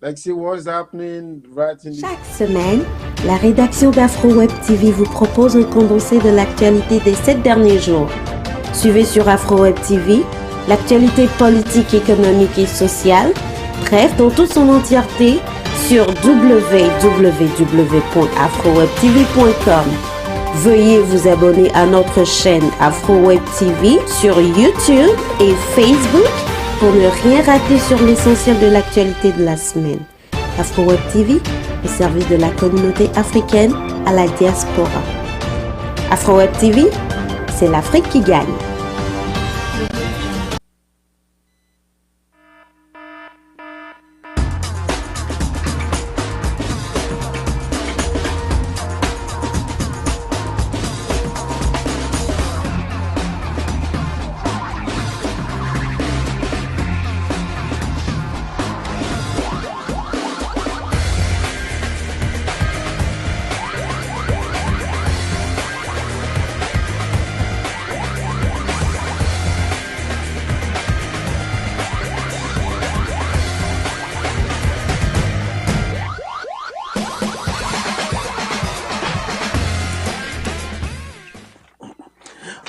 Let's see what's happening right in Chaque semaine, la rédaction d'AfroWeb TV vous propose un condensé de l'actualité des 7 derniers jours. Suivez sur AfroWeb TV l'actualité politique, économique et sociale, bref, dans toute son entièreté sur www.afrowebtv.com. Veuillez vous abonner à notre chaîne AfroWeb TV sur YouTube et Facebook pour ne rien rater sur l'essentiel de l'actualité de la semaine. AfroWeb TV, au service de la communauté africaine à la diaspora. AfroWeb TV, c'est l'Afrique qui gagne.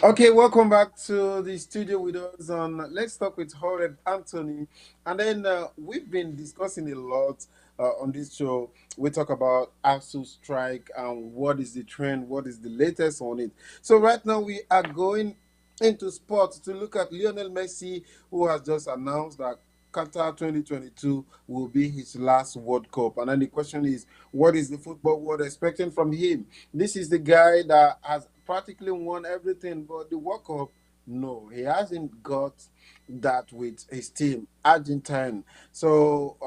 Okay, welcome back to the studio with us on Let's Talk with Horeb Anthony. And then we've been discussing a lot on this show. We talk about Asuu strike and what is the trend, what is the latest on it. So right now we are going into sports to look at Lionel Messi, who has just announced that Qatar 2022 will be his last World Cup. And then the question is, what is the football world expecting from him? This is the guy that has practically won everything, but the World Cup, no, he hasn't got that with his team, Argentine. So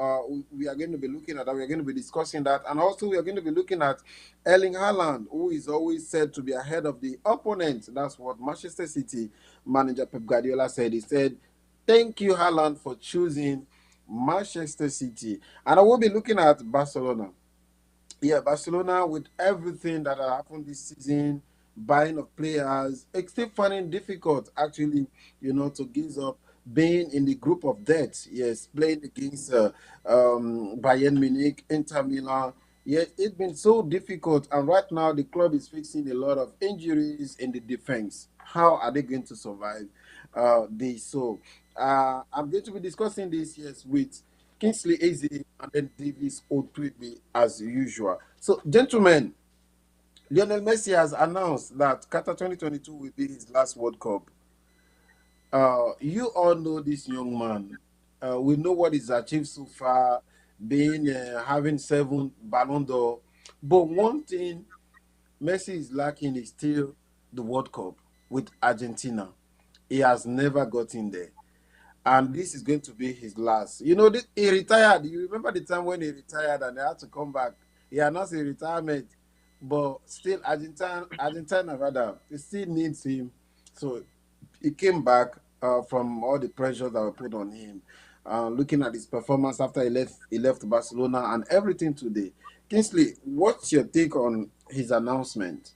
we are going to be looking at that. We're going to be discussing that. And also, we are going to be looking at Erling Haaland, who is always said to be ahead of the opponent. That's what Manchester City manager Pep Guardiola said. He said, "Thank you, Haaland, for choosing Manchester City." And I will be looking at Barcelona. Yeah, Barcelona with everything that happened this season, buying of players, it's still finding difficult actually, to give up being in the group of death. Yes, playing against Bayern Munich, Inter Milan. Yes, it's been so difficult, and right now the club is facing a lot of injuries in the defense. How are they going to survive this? So, I'm going to be discussing this, yes, with Kingsley Eze and then Davis Otwebe as usual. So, gentlemen, Lionel Messi has announced that Qatar 2022 will be his last World Cup. You all know this young man. We know what he's achieved so far, being having 7 Ballon d'Or. But one thing Messi is lacking is still the World Cup with Argentina. He has never gotten there, and this is going to be his last. He retired. You remember the time when he retired and he had to come back? He announced his retirement, but still, Argentina rather, it still needs him. So he came back from all the pressure that were put on him. Looking at his performance after he left Barcelona and everything today. Kingsley, what's your take on his announcement?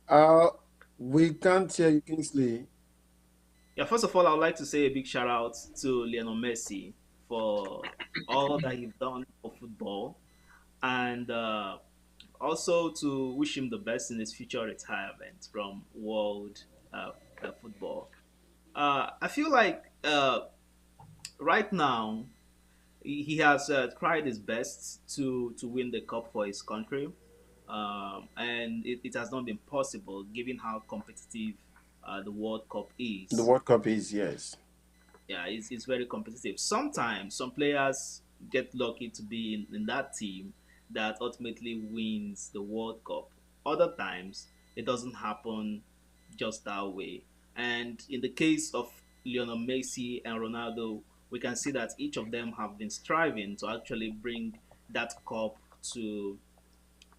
Uh, we can't hear you, Kingsley. Yeah, first of all, I would like to say a big shout out to Lionel Messi for all that he's done for football, and also to wish him the best in his future retirement from world football. I feel like right now he has tried his best to win the cup for his country, and it has not been possible given how competitive the World Cup The is. World Cup is yes. Yeah, it's very competitive. Sometimes some players get lucky to be in that team that ultimately wins the World Cup. Other times it doesn't happen just that way. And in the case of Lionel Messi and Ronaldo, we can see that each of them have been striving to actually bring that cup to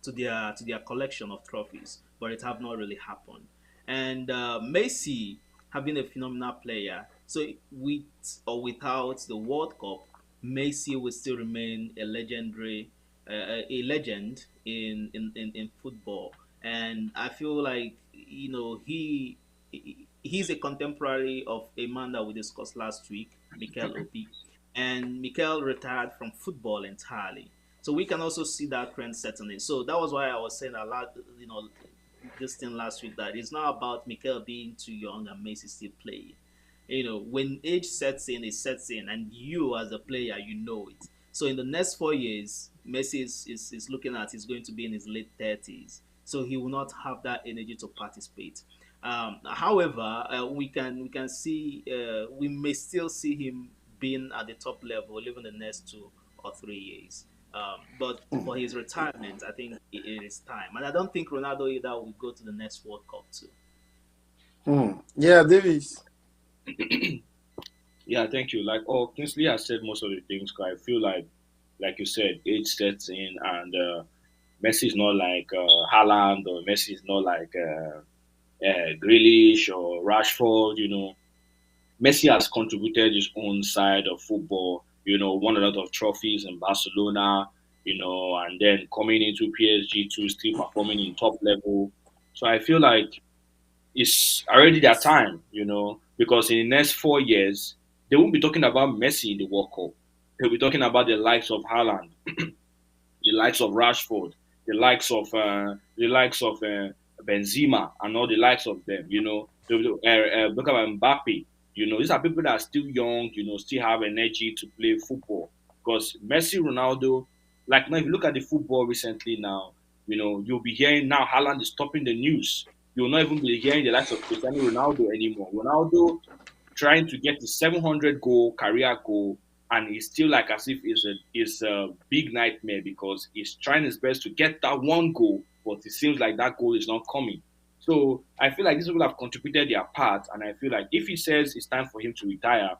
to their collection of trophies, but it have not really happened. And Messi have been a phenomenal player. So with or without the World Cup, Messi will still remain a legend in football. And I feel like he's a contemporary of a man that we discussed last week, Mikel Obi, and Mikel retired from football entirely. So we can also see that trend setting in. So that was why I was saying a lot, this thing last week that it's not about Mikel being too young and Messi still playing. When age sets in, it sets in, and you as a player, you know it. So in the next 4 years, Messi is looking at he's going to be in his late 30s, so he will not have that energy to participate. However, we can see we may still see him being at the top level even the next 2 or 3 years. But for his retirement, I think it is time, and I don't think Ronaldo either will go to the next World Cup too. Yeah, Davis. Yeah, thank you. Like, oh, Kingsley has said most of the things. 'Cause I feel like you said, age sets in, and Messi is not like Haaland, or Messi is not like Grealish or Rashford. Messi has contributed his own side of football. Won a lot of trophies in Barcelona. And then coming into PSG to still performing in top level. So I feel like it's already their time, because in the next 4 years, they won't be talking about Messi in the World Cup. They'll be talking about the likes of Haaland, the likes of Rashford, the likes of Benzema and all the likes of them. Look at Mbappe. These are people that are still young. Still have energy to play football. Because Messi, Ronaldo, like now, if you look at the football recently now, you'll be hearing now Haaland is topping the news. You'll not even be hearing the likes of Cristiano Ronaldo anymore. Ronaldo trying to get the 700 goal career goal, and he's still like as if it's a big nightmare because he's trying his best to get that one goal, but it seems like that goal is not coming. So I feel like these people have contributed their part, and I feel like if he says it's time for him to retire,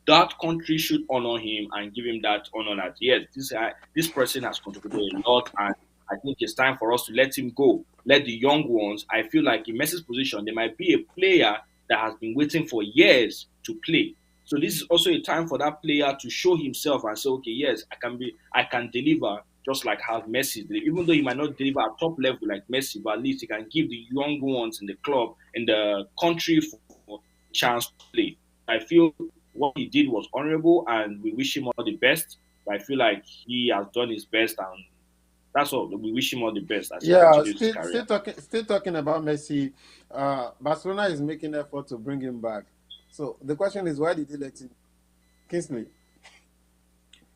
that country should honor him and give him that honor that yes, this person has contributed a lot, and I think it's time for us to let him go. Let the young ones. I feel like in Messi's position, there might be a player that has been waiting for years to play. So this is also a time for that player to show himself and say, okay, yes, I can deliver just like how Messi did. Even though he might not deliver at top level like Messi, but at least he can give the young ones in the club, in the country for a chance to play. I feel what he did was honorable, and we wish him all the best. But I feel like he has done his best, and that's all. We wish him all the best as he Yeah, continues his career. still talking about Messi. Barcelona is making effort to bring him back. So the question is, why did they let him? Kingsley.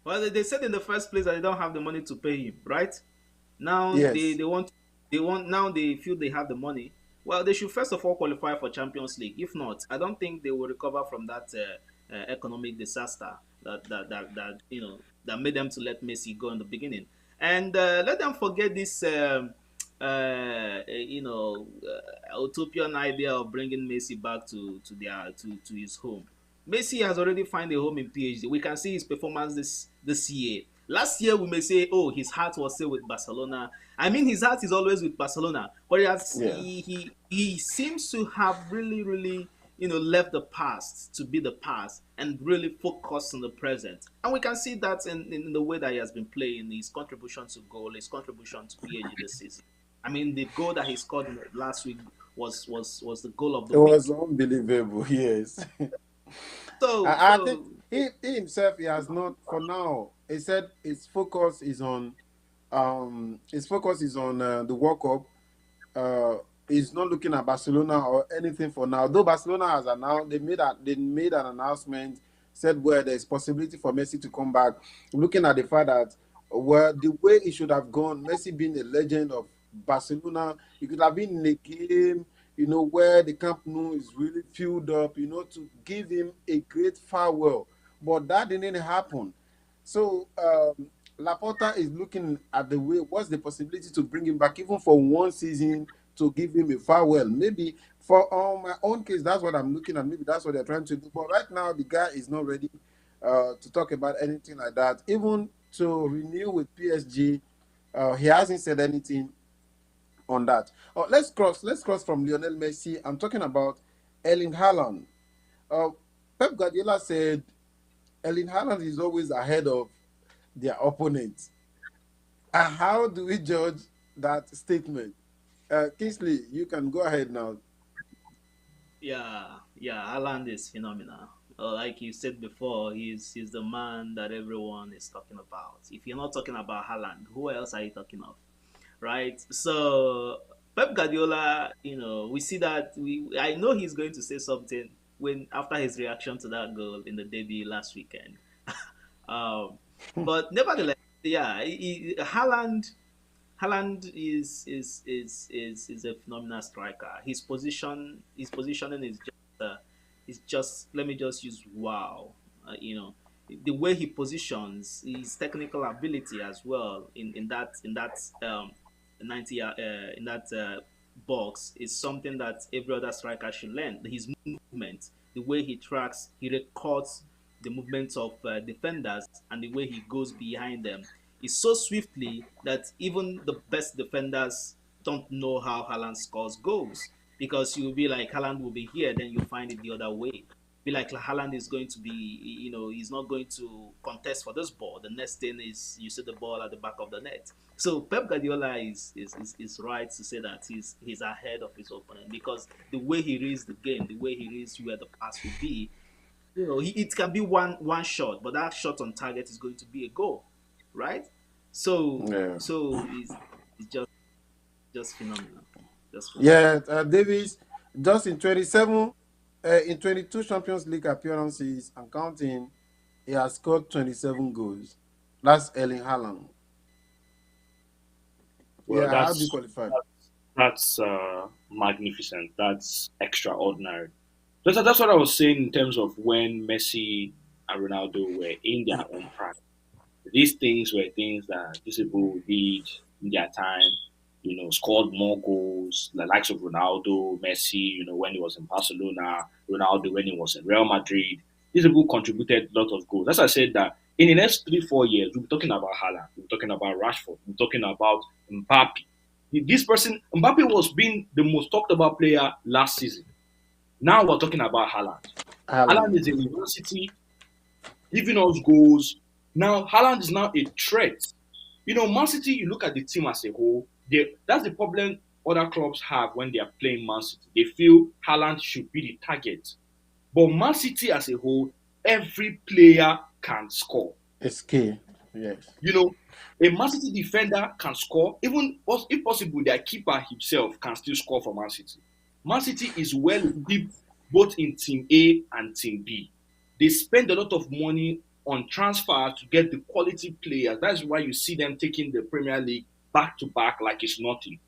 Well, they said in the first place that they don't have the money to pay him, right? Now Yes. they want now they feel they have the money. Well, they should first of all qualify for Champions League. If not, I don't think they will recover from that economic disaster that that made them to let Messi go in the beginning. And let them forget this utopian idea of bringing Messi back to his home. Messi has already found a home in PhD. We can see his performance this year. Last year, we may say, oh, his heart was still with Barcelona. I mean, his heart is always with Barcelona, but Yeah. he seems to have really, really, left the past to be the past and really focus on the present. And we can see that in the way that he has been playing, his contribution to goal, his contribution to PhD this season. I mean, the goal that he scored last week was the goal of the It was week. unbelievable. Yes. So I think so he himself he has not for now. He said his focus is on the World Cup. He's not looking at Barcelona or anything for now. Though Barcelona has announced they made an announcement said where there's possibility for Messi to come back. Looking at the fact that where the way it should have gone, Messi being a legend of Barcelona, he could have been in a game, where the Camp Nou is really filled up, to give him a great farewell. But that didn't happen. So Laporta is looking at the way what's the possibility to bring him back even for one season to give him a farewell. Maybe for my own case, that's what I'm looking at. Maybe that's what they're trying to do. But right now, the guy is not ready to talk about anything like that. Even to renew with PSG, he hasn't said anything on that. Let's cross from Lionel Messi. I'm talking about Erling Haaland. Uh, Pep Guardiola said Erling Haaland is always ahead of their opponents. How do we judge that statement? Kingsley, you can go ahead now. yeah, Haaland is phenomenal. Like you said before, he's the man that everyone is talking about. If you're not talking about Haaland, who else are you talking of? Right? So Pep Guardiola, we see that I know he's going to say something when after his reaction to that goal in the debut last weekend. um, but nevertheless, yeah, Haaland is a phenomenal striker. His positioning is just let me just use wow. The way he positions, his technical ability as well in that 90 in that box is something that every other striker should learn. His movement, the way he tracks, he records the movements of defenders and the way he goes behind them is so swiftly that even the best defenders don't know how Haaland scores goals because you'll be like Haaland will be here, then you'll find it the other way. Be like Haaland is going to be, he's not going to contest for this ball. The next thing is you see the ball at the back of the net. So Pep Guardiola is right to say that he's ahead of his opponent because the way he reads the game, the way he reads where the pass will be, it can be one shot, but that shot on target is going to be a goal, right? So Yeah. so It's just phenomenal, just phenomenal. Yeah, Davis, just in 27, in 22 Champions League appearances and counting, he has scored 27 goals. That's Erling Haaland. Well, Yeah, how do you qualify? that's magnificent. That's extraordinary. That's what I was saying in terms of when Messi and Ronaldo were in their own prime. These things were things that these people did in their time, scored more goals, the likes of Ronaldo, Messi, when he was in Barcelona, Ronaldo when he was in Real Madrid. These people contributed a lot of goals. That's why I said that in the next 3, 4 years, we'll be talking about Haaland, we'll be talking about Rashford, we'll be talking about Mbappe. This person, Mbappe was being the most talked about player last season. Now we're talking about Haaland. Haaland Haaland. is a university giving us goals. Now Haaland is now a threat. Man City, you look at the team as a whole, that's the problem other clubs have when they are playing Man City. They feel Haaland should be the target. But Man City as a whole, every player can score. It's key. Yes. A Man City defender can score. Even if possible, their keeper himself can still score for Man City. Man City is well equipped both in Team A and Team B. They spend a lot of money on transfer to get the quality players. That's why you see them taking the Premier League back to back like it's nothing.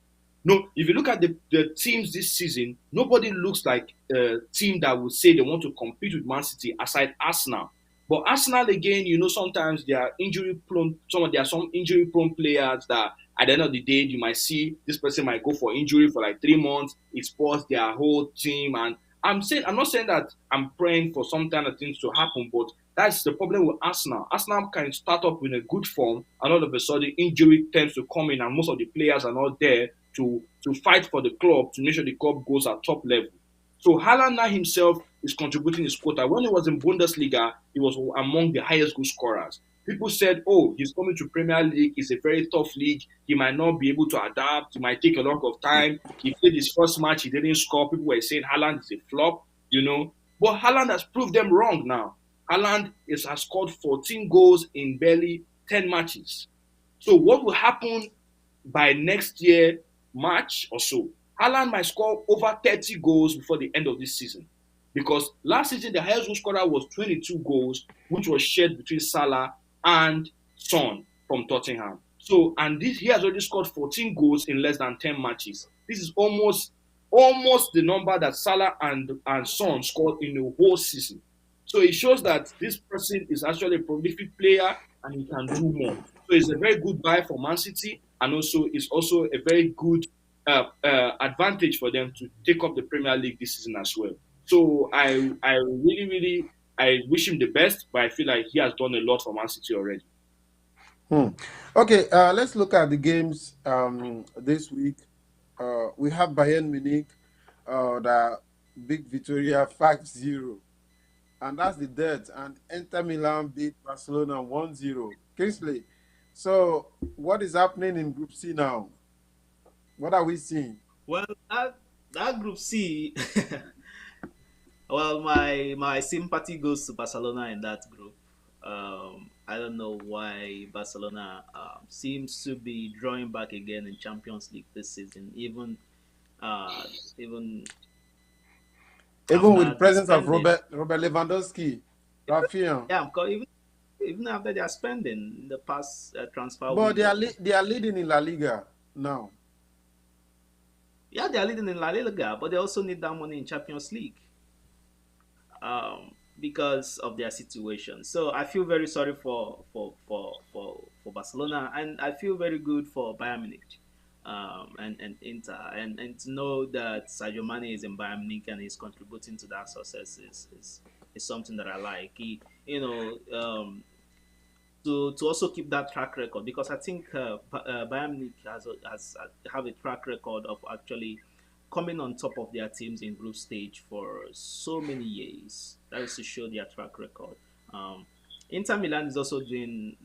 No, if you look at the teams this season, nobody looks like a team that would say they want to compete with Man City aside Arsenal. But Arsenal again, sometimes they are injury prone. There are some injury prone players that at the end of the day, you might see this person might go for injury for like 3 months. It spoils their whole team. And I'm not saying that I'm praying for some kind of things to happen, but that's the problem with Arsenal. Arsenal can start up in a good form, and all of a sudden injury tends to come in, and most of the players are not there to fight for the club to make sure the club goes at top level. So Haaland now himself is contributing his quota. When he was in Bundesliga, he was among the highest goal scorers. People said, "Oh, he's coming to Premier League. It's a very tough league. He might not be able to adapt. It might take a lot of time." He played his first match. He didn't score. People were saying Haaland is a flop. But Haaland has proved them wrong now. Haaland has scored 14 goals in barely 10 matches. So what will happen by next year, March or so? Haaland might score over 30 goals before the end of this season. Because last season, the highest goal scorer was 22 goals, which was shared between Salah and Son from Tottenham. So, and he has already scored 14 goals in less than 10 matches. This is almost the number that Salah and Son scored in the whole season. So it shows that this person is actually a prolific player and he can do more. So it's a very good buy for Man City, and also it's also a very good advantage for them to take up the Premier League this season as well. So I really, really, I wish him the best, but I feel like he has done a lot for Man City already. Okay, let's look at the games this week. We have Bayern Munich, the big Victoria 5-0. And that's the death. And Inter Milan beat Barcelona 1-0. Kingsley, so what is happening in Group C now? What are we seeing? Well, that Group C, well, my sympathy goes to Barcelona in that group. I don't know why Barcelona seems to be drawing back again in Champions League this season, uh, even Even with the after the presence of spending. Robert Lewandowski, Rafinha. Yeah, because even after their spending in the past transfer But window. they are leading in La Liga now. Yeah, they are leading in La Liga, but they also need that money in Champions League because of their situation. So I feel very sorry for Barcelona, and I feel very good for Bayern Munich and Inter, and to know that Sadio Mane is in Bayern Munich and is contributing to that success is something that I like. To also keep that track record, because I think Bayern Munich has have a track record of actually coming on top of their teams in group stage for so many years. That is to show their track record. Um, Inter Milan is also doing,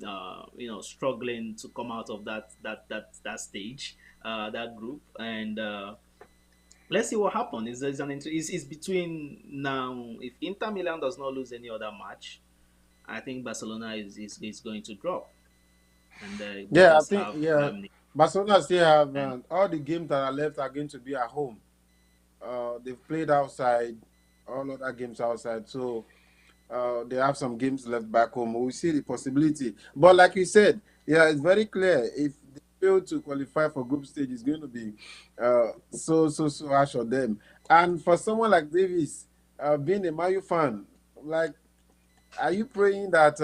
struggling to come out of that stage, that group, and let's see what happens. Is between now. If Inter Milan does not lose any other match, I think Barcelona is going to drop, and we'll Yeah, I just think have yeah, Bayern Munich. Barcelona still have all the games that are left are going to be at home. They've played outside, all other games outside. So they have some games left back home. We see the possibility. But like you said, yeah, it's very clear. If they fail to qualify for group stage, it's going to be so harsh on them. And for someone like Davis, being a Mayu fan, like, are you praying that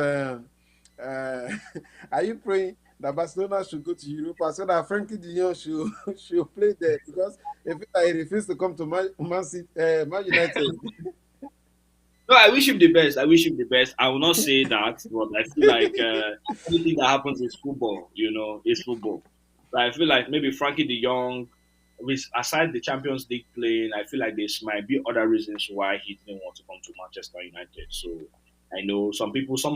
are you praying that Barcelona should go to Europa so that Frankie de Jong should play there? Because if he refuses to come to Man United. No, I wish him the best. I wish him the best. I will not say that, but I feel like anything that happens is football. It's football. But I feel like maybe Frankie De Jong, with aside the Champions League playing, I feel like there might be other reasons why he didn't want to come to Manchester United. So I know some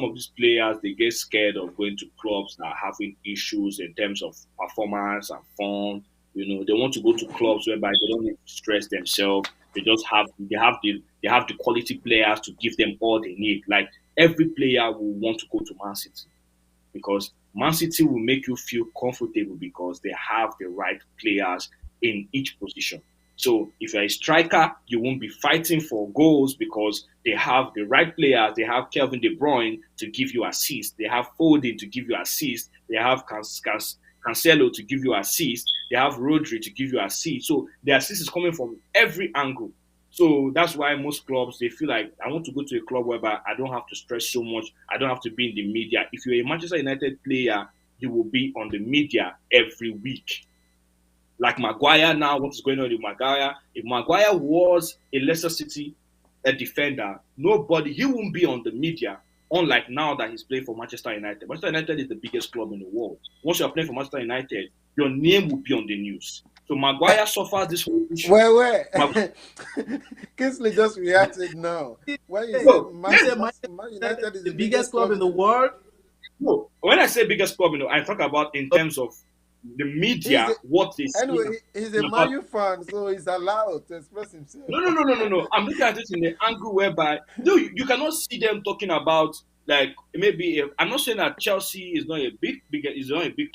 of these players, they get scared of going to clubs that are having issues in terms of performance and form. They want to go to clubs whereby they don't need to stress themselves. They have the quality players to give them all they need. Like every player will want to go to Man City because Man City will make you feel comfortable because they have the right players in each position. So if you're a striker, you won't be fighting for goals because they have the right players. They have Kevin De Bruyne to give you assists. They have Foden to give you assists. They have Cancelo to give you assists. They have Rodri to give you assists. So the assist is coming from every angle. So that's why most clubs they feel like I want to go to a club whereby I don't have to stress so much. I don't have to be in the media. If you're a Manchester United player, you will be on the media every week. Like Maguire now, what is going on with Maguire? If Maguire was a Leicester City a defender, he won't be on the media. Unlike now that he's playing for Manchester United. Manchester United is the biggest club in the world. Once you're playing for Manchester United, your name will be on the news. So Maguire suffers this whole issue. Wait. Kingsley just reacted now. When you said Man United is the biggest club in the world? No, when I say biggest club, I talk about in terms of the media, what they see. Anyway, he's a Man U fan, so he's allowed to express himself. No. I'm looking at it in the angle whereby you cannot see them talking about like maybe I'm not saying that Chelsea is not a big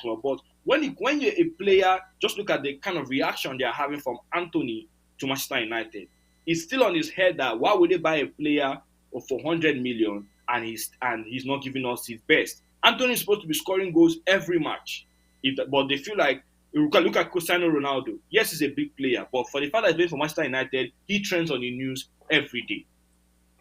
club, but when you're a player, just look at the kind of reaction they are having from Anthony to Manchester United. It's still on his head that why would they buy a player for 100 million and he's not giving us his best. Anthony is supposed to be scoring goals every match, but they feel like you can look at Cristiano Ronaldo. Yes, he's a big player, but for the fact that he's playing for Manchester United, he trends on the news every day.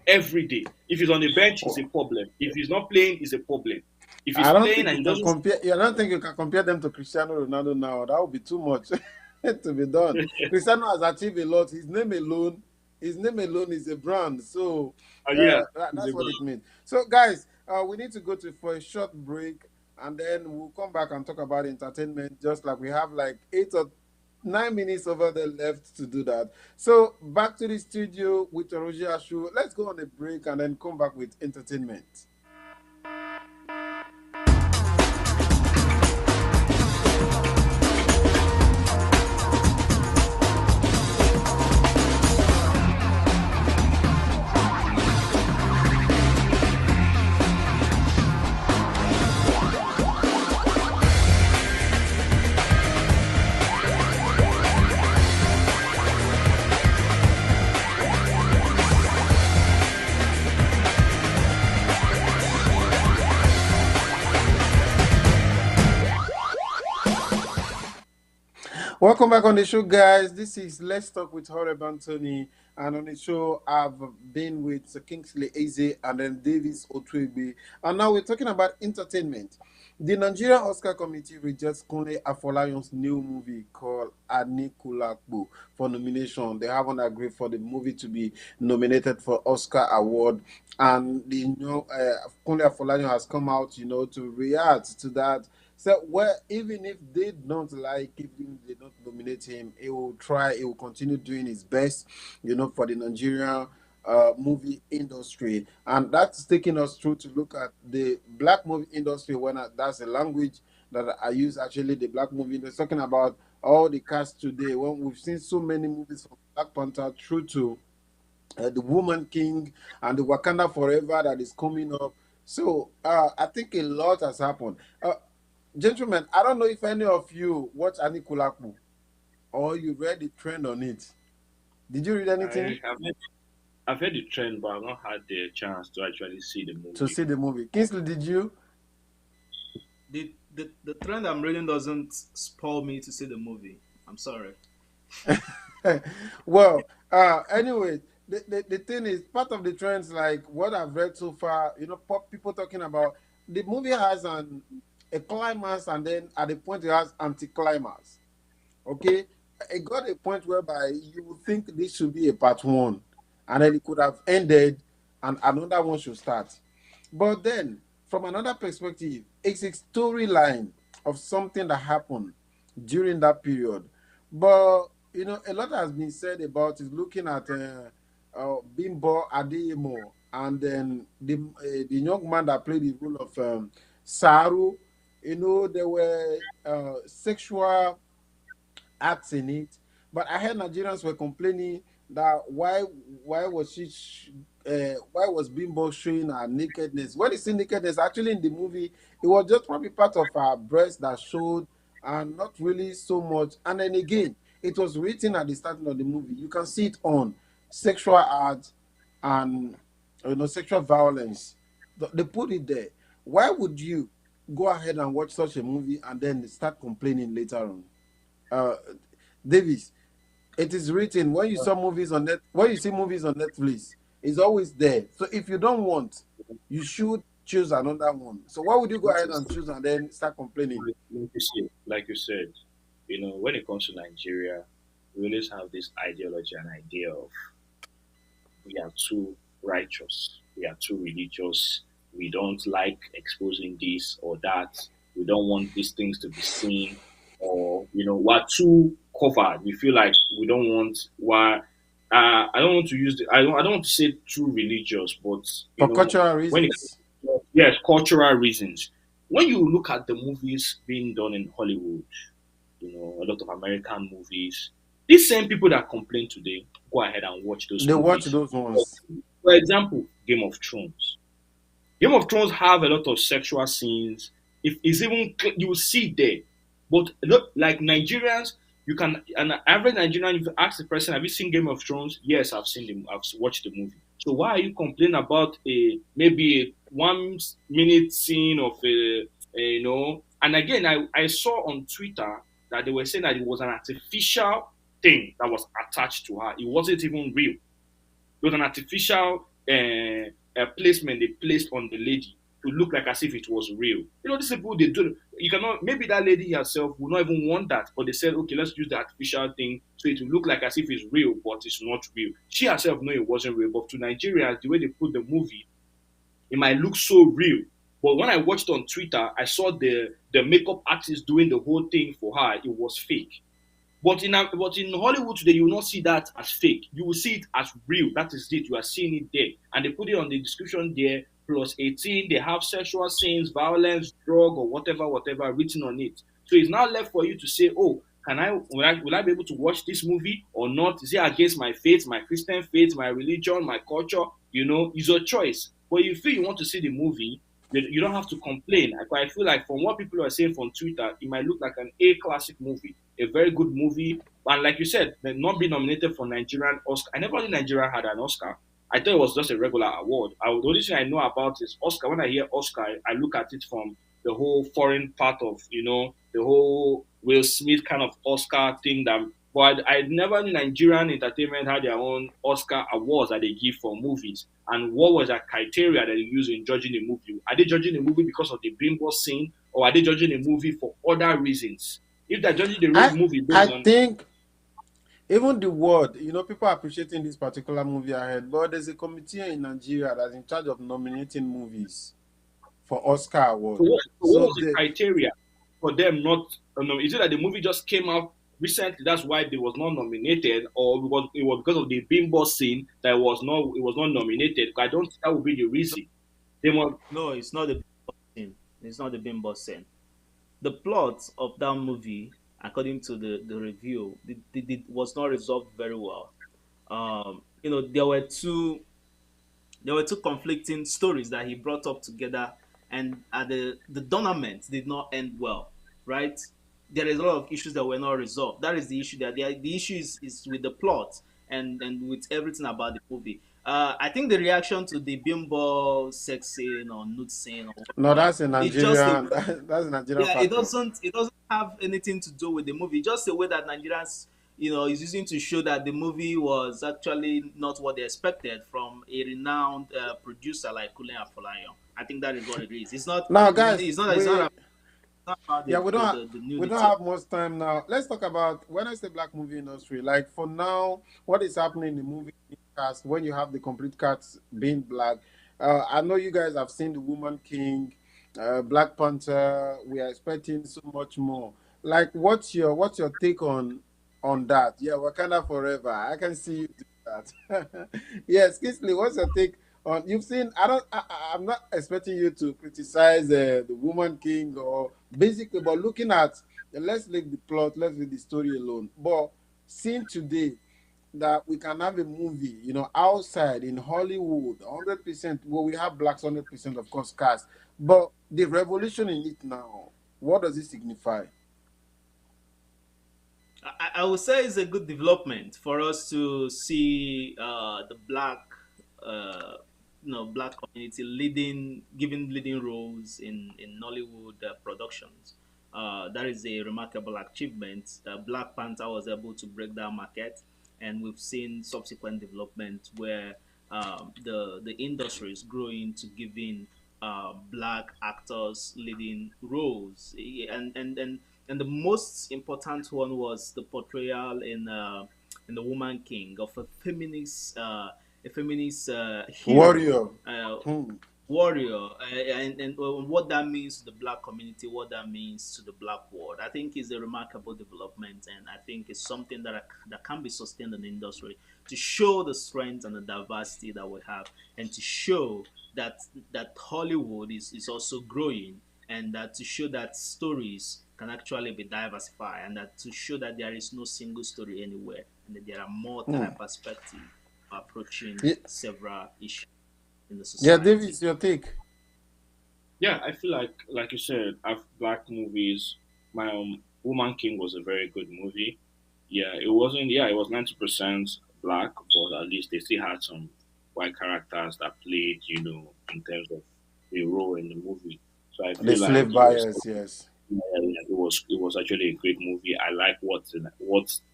Every day. If he's on the bench, it's a problem. If he's not playing, it's a problem. If he's playing and he doesn't I don't think you can compare them to Cristiano Ronaldo now. That would be too much to be done. Cristiano has achieved a lot. His name alone is a brand. So that's what it means. So guys, we need to go for a short break, and then we'll come back and talk about entertainment. Just like we have like 8 or 9 minutes over there left to do that. So back to the studio with Asuu. Let's go on a break and then come back with entertainment. Welcome back on the show, guys. This is Let's Talk with Horeb Anthony. And on the show, I've been with Kingsley Eze and then Davis Otwebe. And now we're talking about entertainment. The Nigerian Oscar Committee rejects Kunle Afolayan's new movie called Anikulapo for nomination. They haven't agreed for the movie to be nominated for Oscar award. And Kunle Afolayan has come out, to react to that. So, even if they don't like, if they don't nominate him, he will continue doing his best, for the Nigerian movie industry. And that's taking us through to look at the black movie industry. That's a language that I use, actually, the black movie industry, talking about all the cast today. When we've seen so many movies from Black Panther through to the Woman King and the Wakanda Forever that is coming up. So, I think a lot has happened. Gentlemen, I don't know if any of you watch Anikulaku or you read the trend on it. Did you read anything I've heard the trend, but I've not had the chance to actually see the to movie. see the movie? Kingsley, did you? The trend I'm reading doesn't spoil me to see the movie. I'm sorry. Well, anyway, the thing is, part of the trends, like what I've read so far, people talking about the movie has a climax, and then at the point it has anticlimax. Okay, it got a point whereby you would think this should be a part one, and then it could have ended, and another one should start. But then, from another perspective, it's a storyline of something that happened during that period. But a lot has been said about it. Looking at Bimbo Adeyemo, and then the young man that played the role of Saru. There were sexual acts in it. But I heard Nigerians were complaining that why was why was Bimbo showing her nakedness? When you see nakedness, actually in the movie, it was just probably part of her breast that showed, and not really so much. And then again, it was written at the starting of the movie. You can see it on sexual acts and sexual violence. They put it there. Why would you go ahead and watch such a movie and then start complaining later on? uh Davis, it is written when you saw movies on when you see movies on Netflix, it's always there. So if you don't want, you should choose another one. So why would you go That ahead is and choose and then start complaining? like you said, when it comes to Nigeria, we always have this ideology and idea of we are too righteous, we are too religious, we don't like exposing this or that, we don't want these things to be seen, or we're too covered. We feel like we don't want why. I don't want to use I don't want to say too religious, but For cultural when it reasons. yes, cultural reasons. When you look at the movies being done in Hollywood, a lot of American movies. These same people that complain today go ahead and watch those They watch movies. those ones. For example, Game of Thrones. Game of Thrones have a lot of sexual scenes. If it's even you will see there, but look like Nigerians, you can an average Nigerian. If you ask the person, "Have you seen Game of Thrones?" Yes, I've seen them. I've watched the movie. So why are you complaining about a maybe a 1 minute scene of And again, I saw on Twitter that they were saying that it was an artificial thing that was attached to her. It wasn't even real. It was an artificial placement they placed on the lady to look like as if it was real. These people they do. You cannot. Maybe that lady herself would not even want that, but they said, okay, let's use the artificial thing so it will look like as if it's real, but it's not real. She herself know it wasn't real, but to Nigerians, the way they put the movie, it might look so real. But when I watched on Twitter, I saw the makeup artist doing the whole thing for her. It was fake. But in Hollywood today, you will not see that as fake. You will see it as real. That is it. You are seeing it there, and they put it on the description there. Plus 18, they have sexual scenes, violence, drug, or whatever written on it. So it's now left for you to say, oh, will I be able to watch this movie or not? Is it against my faith, my Christian faith, my religion, my culture? It's your choice. But if you feel you want to see the movie, you don't have to complain. I feel like from what people are saying from Twitter, it might look like an A classic movie, a very good movie. And like you said, not being nominated for Nigerian Oscar. I never knew Nigeria had an Oscar. I thought it was just a regular award. The only thing I know about is Oscar. When I hear Oscar, I look at it from the whole foreign part of, the whole Will Smith kind of Oscar thing. But I never knew Nigerian entertainment had their own Oscar awards that they give for movies. And what was that criteria that they use in judging a movie? Are they judging a movie because of the bimbo scene, or are they judging a movie for other reasons? If they're judging the I movie based I on think even the word, people are appreciating this particular movie ahead, but there's a committee in Nigeria that's in charge of nominating movies for Oscar so award. what So was the criteria for them not? Is it that the movie just came out recently? That's why they was not nominated, or because it was because of the bimbo scene that it was not nominated? I don't think that would be the No, reason. They were no, it's not the bimbo scene. It's not the bimbo scene. The plot of that movie, according to the review, was not resolved very well. There were two conflicting stories that he brought up together and the tournament did not end well, right? There is a lot of issues that were not resolved. That is the issue. That the issue is with the plot and with everything about the movie. I think the reaction to the bimbo sex scene or nude scene or No, whatnot, that's a it's just a Nigerian. That's a Nigerian yeah, it factor. doesn't have anything to do with the movie. Just the way that Nigerians, is using to show that the movie was actually not what they expected from a renowned producer like Kule Afolayan. I think that is what it is. It's not. Now, It's, guys, it's not. we It's not about yeah, the we don't nudity. have much time now. Let's talk about when I say black movie industry. Like for now, what is happening in the movie cast when you have the complete cast being black? I know you guys have seen the Woman King, Black Panther. We are expecting so much more. Like, what's your take on that? Yeah, Wakanda forever. I can see you do that. Yes, Kisley, what's your take on? You've seen. I don't. I'm not expecting you to criticize the Woman King or basically, but looking at, let's leave the plot, let's leave the story alone. But seeing today that we can have a movie, outside in Hollywood, 100%, well, we have blacks 100%, of course, cast, but the revolution in it now, what does it signify? I would say it's a good development for us to see the uh, black community giving leading roles in Nollywood productions. That is a remarkable achievement. Black Panther was able to break that market, and we've seen subsequent development where the industry is growing to giving black actors leading roles, and the most important one was the portrayal in the Woman King of a feminist hero, Warrior. uh, Hmm. warrior, and what that means to the black community, what that means to the black world. I think is a remarkable development, and I think it's something that can be sustained in the industry to show the strength and the diversity that we have, and to show that Hollywood is also growing, and that to show that stories can actually be diversified, and that to show that there is no single story anywhere, and that there are multi Hmm. perspectives approaching Yeah, several issues in the yeah, society. David, your take. Yeah, I feel like you said, black movies. My Woman King was a very good movie. Yeah, it wasn't. Yeah, it was 90% black, but at least they still had some white characters that played, in terms of the role in the movie. So I The feel like slave buyers, yes. it was actually a great movie. I like what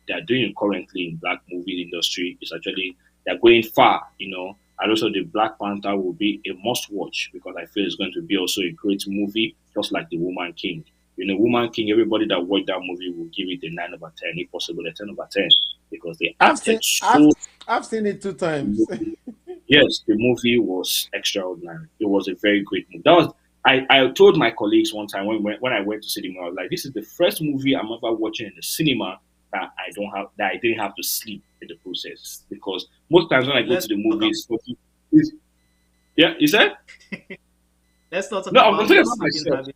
they're doing currently in black movie industry. Is actually they're going far, And also the Black Panther will be a must watch because I feel it's going to be also a great movie, just like the Woman King. Woman King. Everybody that watched that movie will give it a 9/10, if possible a 10/10, because they I've seen acted I've so. I've seen it two times. Yes, the movie was extraordinary. It was a very great movie. That was I told my colleagues one time when I went to cinema, I was like, this is the first movie I'm ever watching in the cinema that I didn't have to sleep in the process. Because most times when I go to Let's the talk movies, yeah, you said? let's not talk No, I'm about talking your about sleeping myself. habit.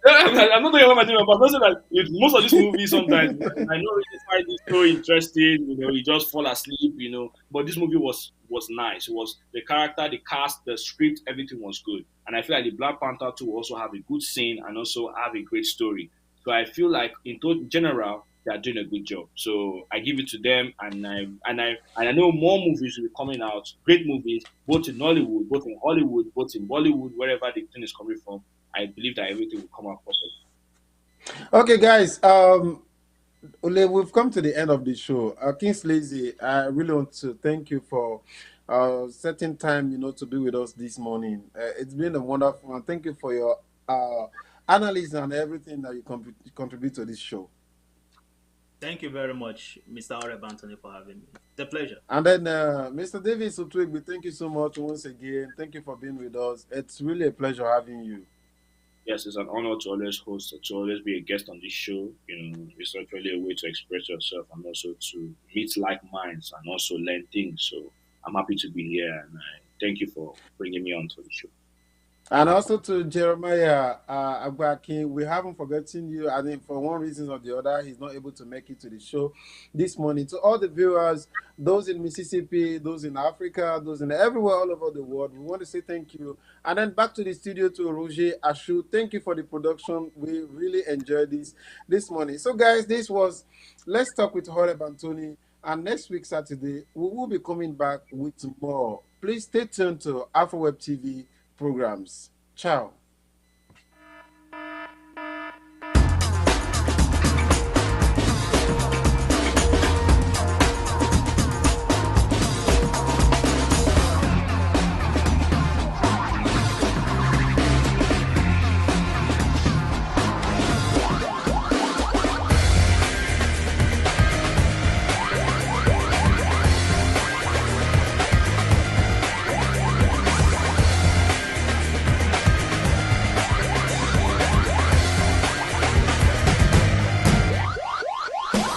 I'm not talking about my dream, but also that with most of these movies sometimes I know really find it so interesting, you just fall asleep. But this movie was nice. It was the character, the cast, the script, everything was good. And I feel like the Black Panther 2 also have a good scene and also have a great story. So I feel like in general they are doing a good job. So I give it to them, and I know more movies will be coming out, great movies, both in Nollywood, both in Hollywood, both in Bollywood, wherever the thing is coming from. I believe that everything will come out perfect. Okay, guys. Ole, we've come to the end of the show. Kings Lazy, I really want to thank you for setting time, to be with us this morning. It's been a wonderful one. Thank you for your analysis and everything that you contribute to this show. Thank you very much, Mr. Oreb Anthony, for having me. It's a pleasure. And then, Mr. Davis Utwigwe, thank you so much once again. Thank you for being with us. It's really a pleasure having you. Yes, it's an honor to always host, to always be a guest on this show. It's actually a way to express yourself and also to meet like minds and also learn things. So I'm happy to be here, and I thank you for bringing me on to the show. And also to Jeremiah Agwaki, we haven't forgotten you. I think for one reason or the other, he's not able to make it to the show this morning. To all the viewers, those in Mississippi, those in Africa, those in everywhere all over the world, we want to say thank you. And then back to the studio to Roger Asuu. Thank you for the production. We really enjoyed this morning. So, guys, this was Let's Talk with Horeb Anthony. And next week, Saturday, we will be coming back with more. Please stay tuned to AfroWeb TV programs. Ciao.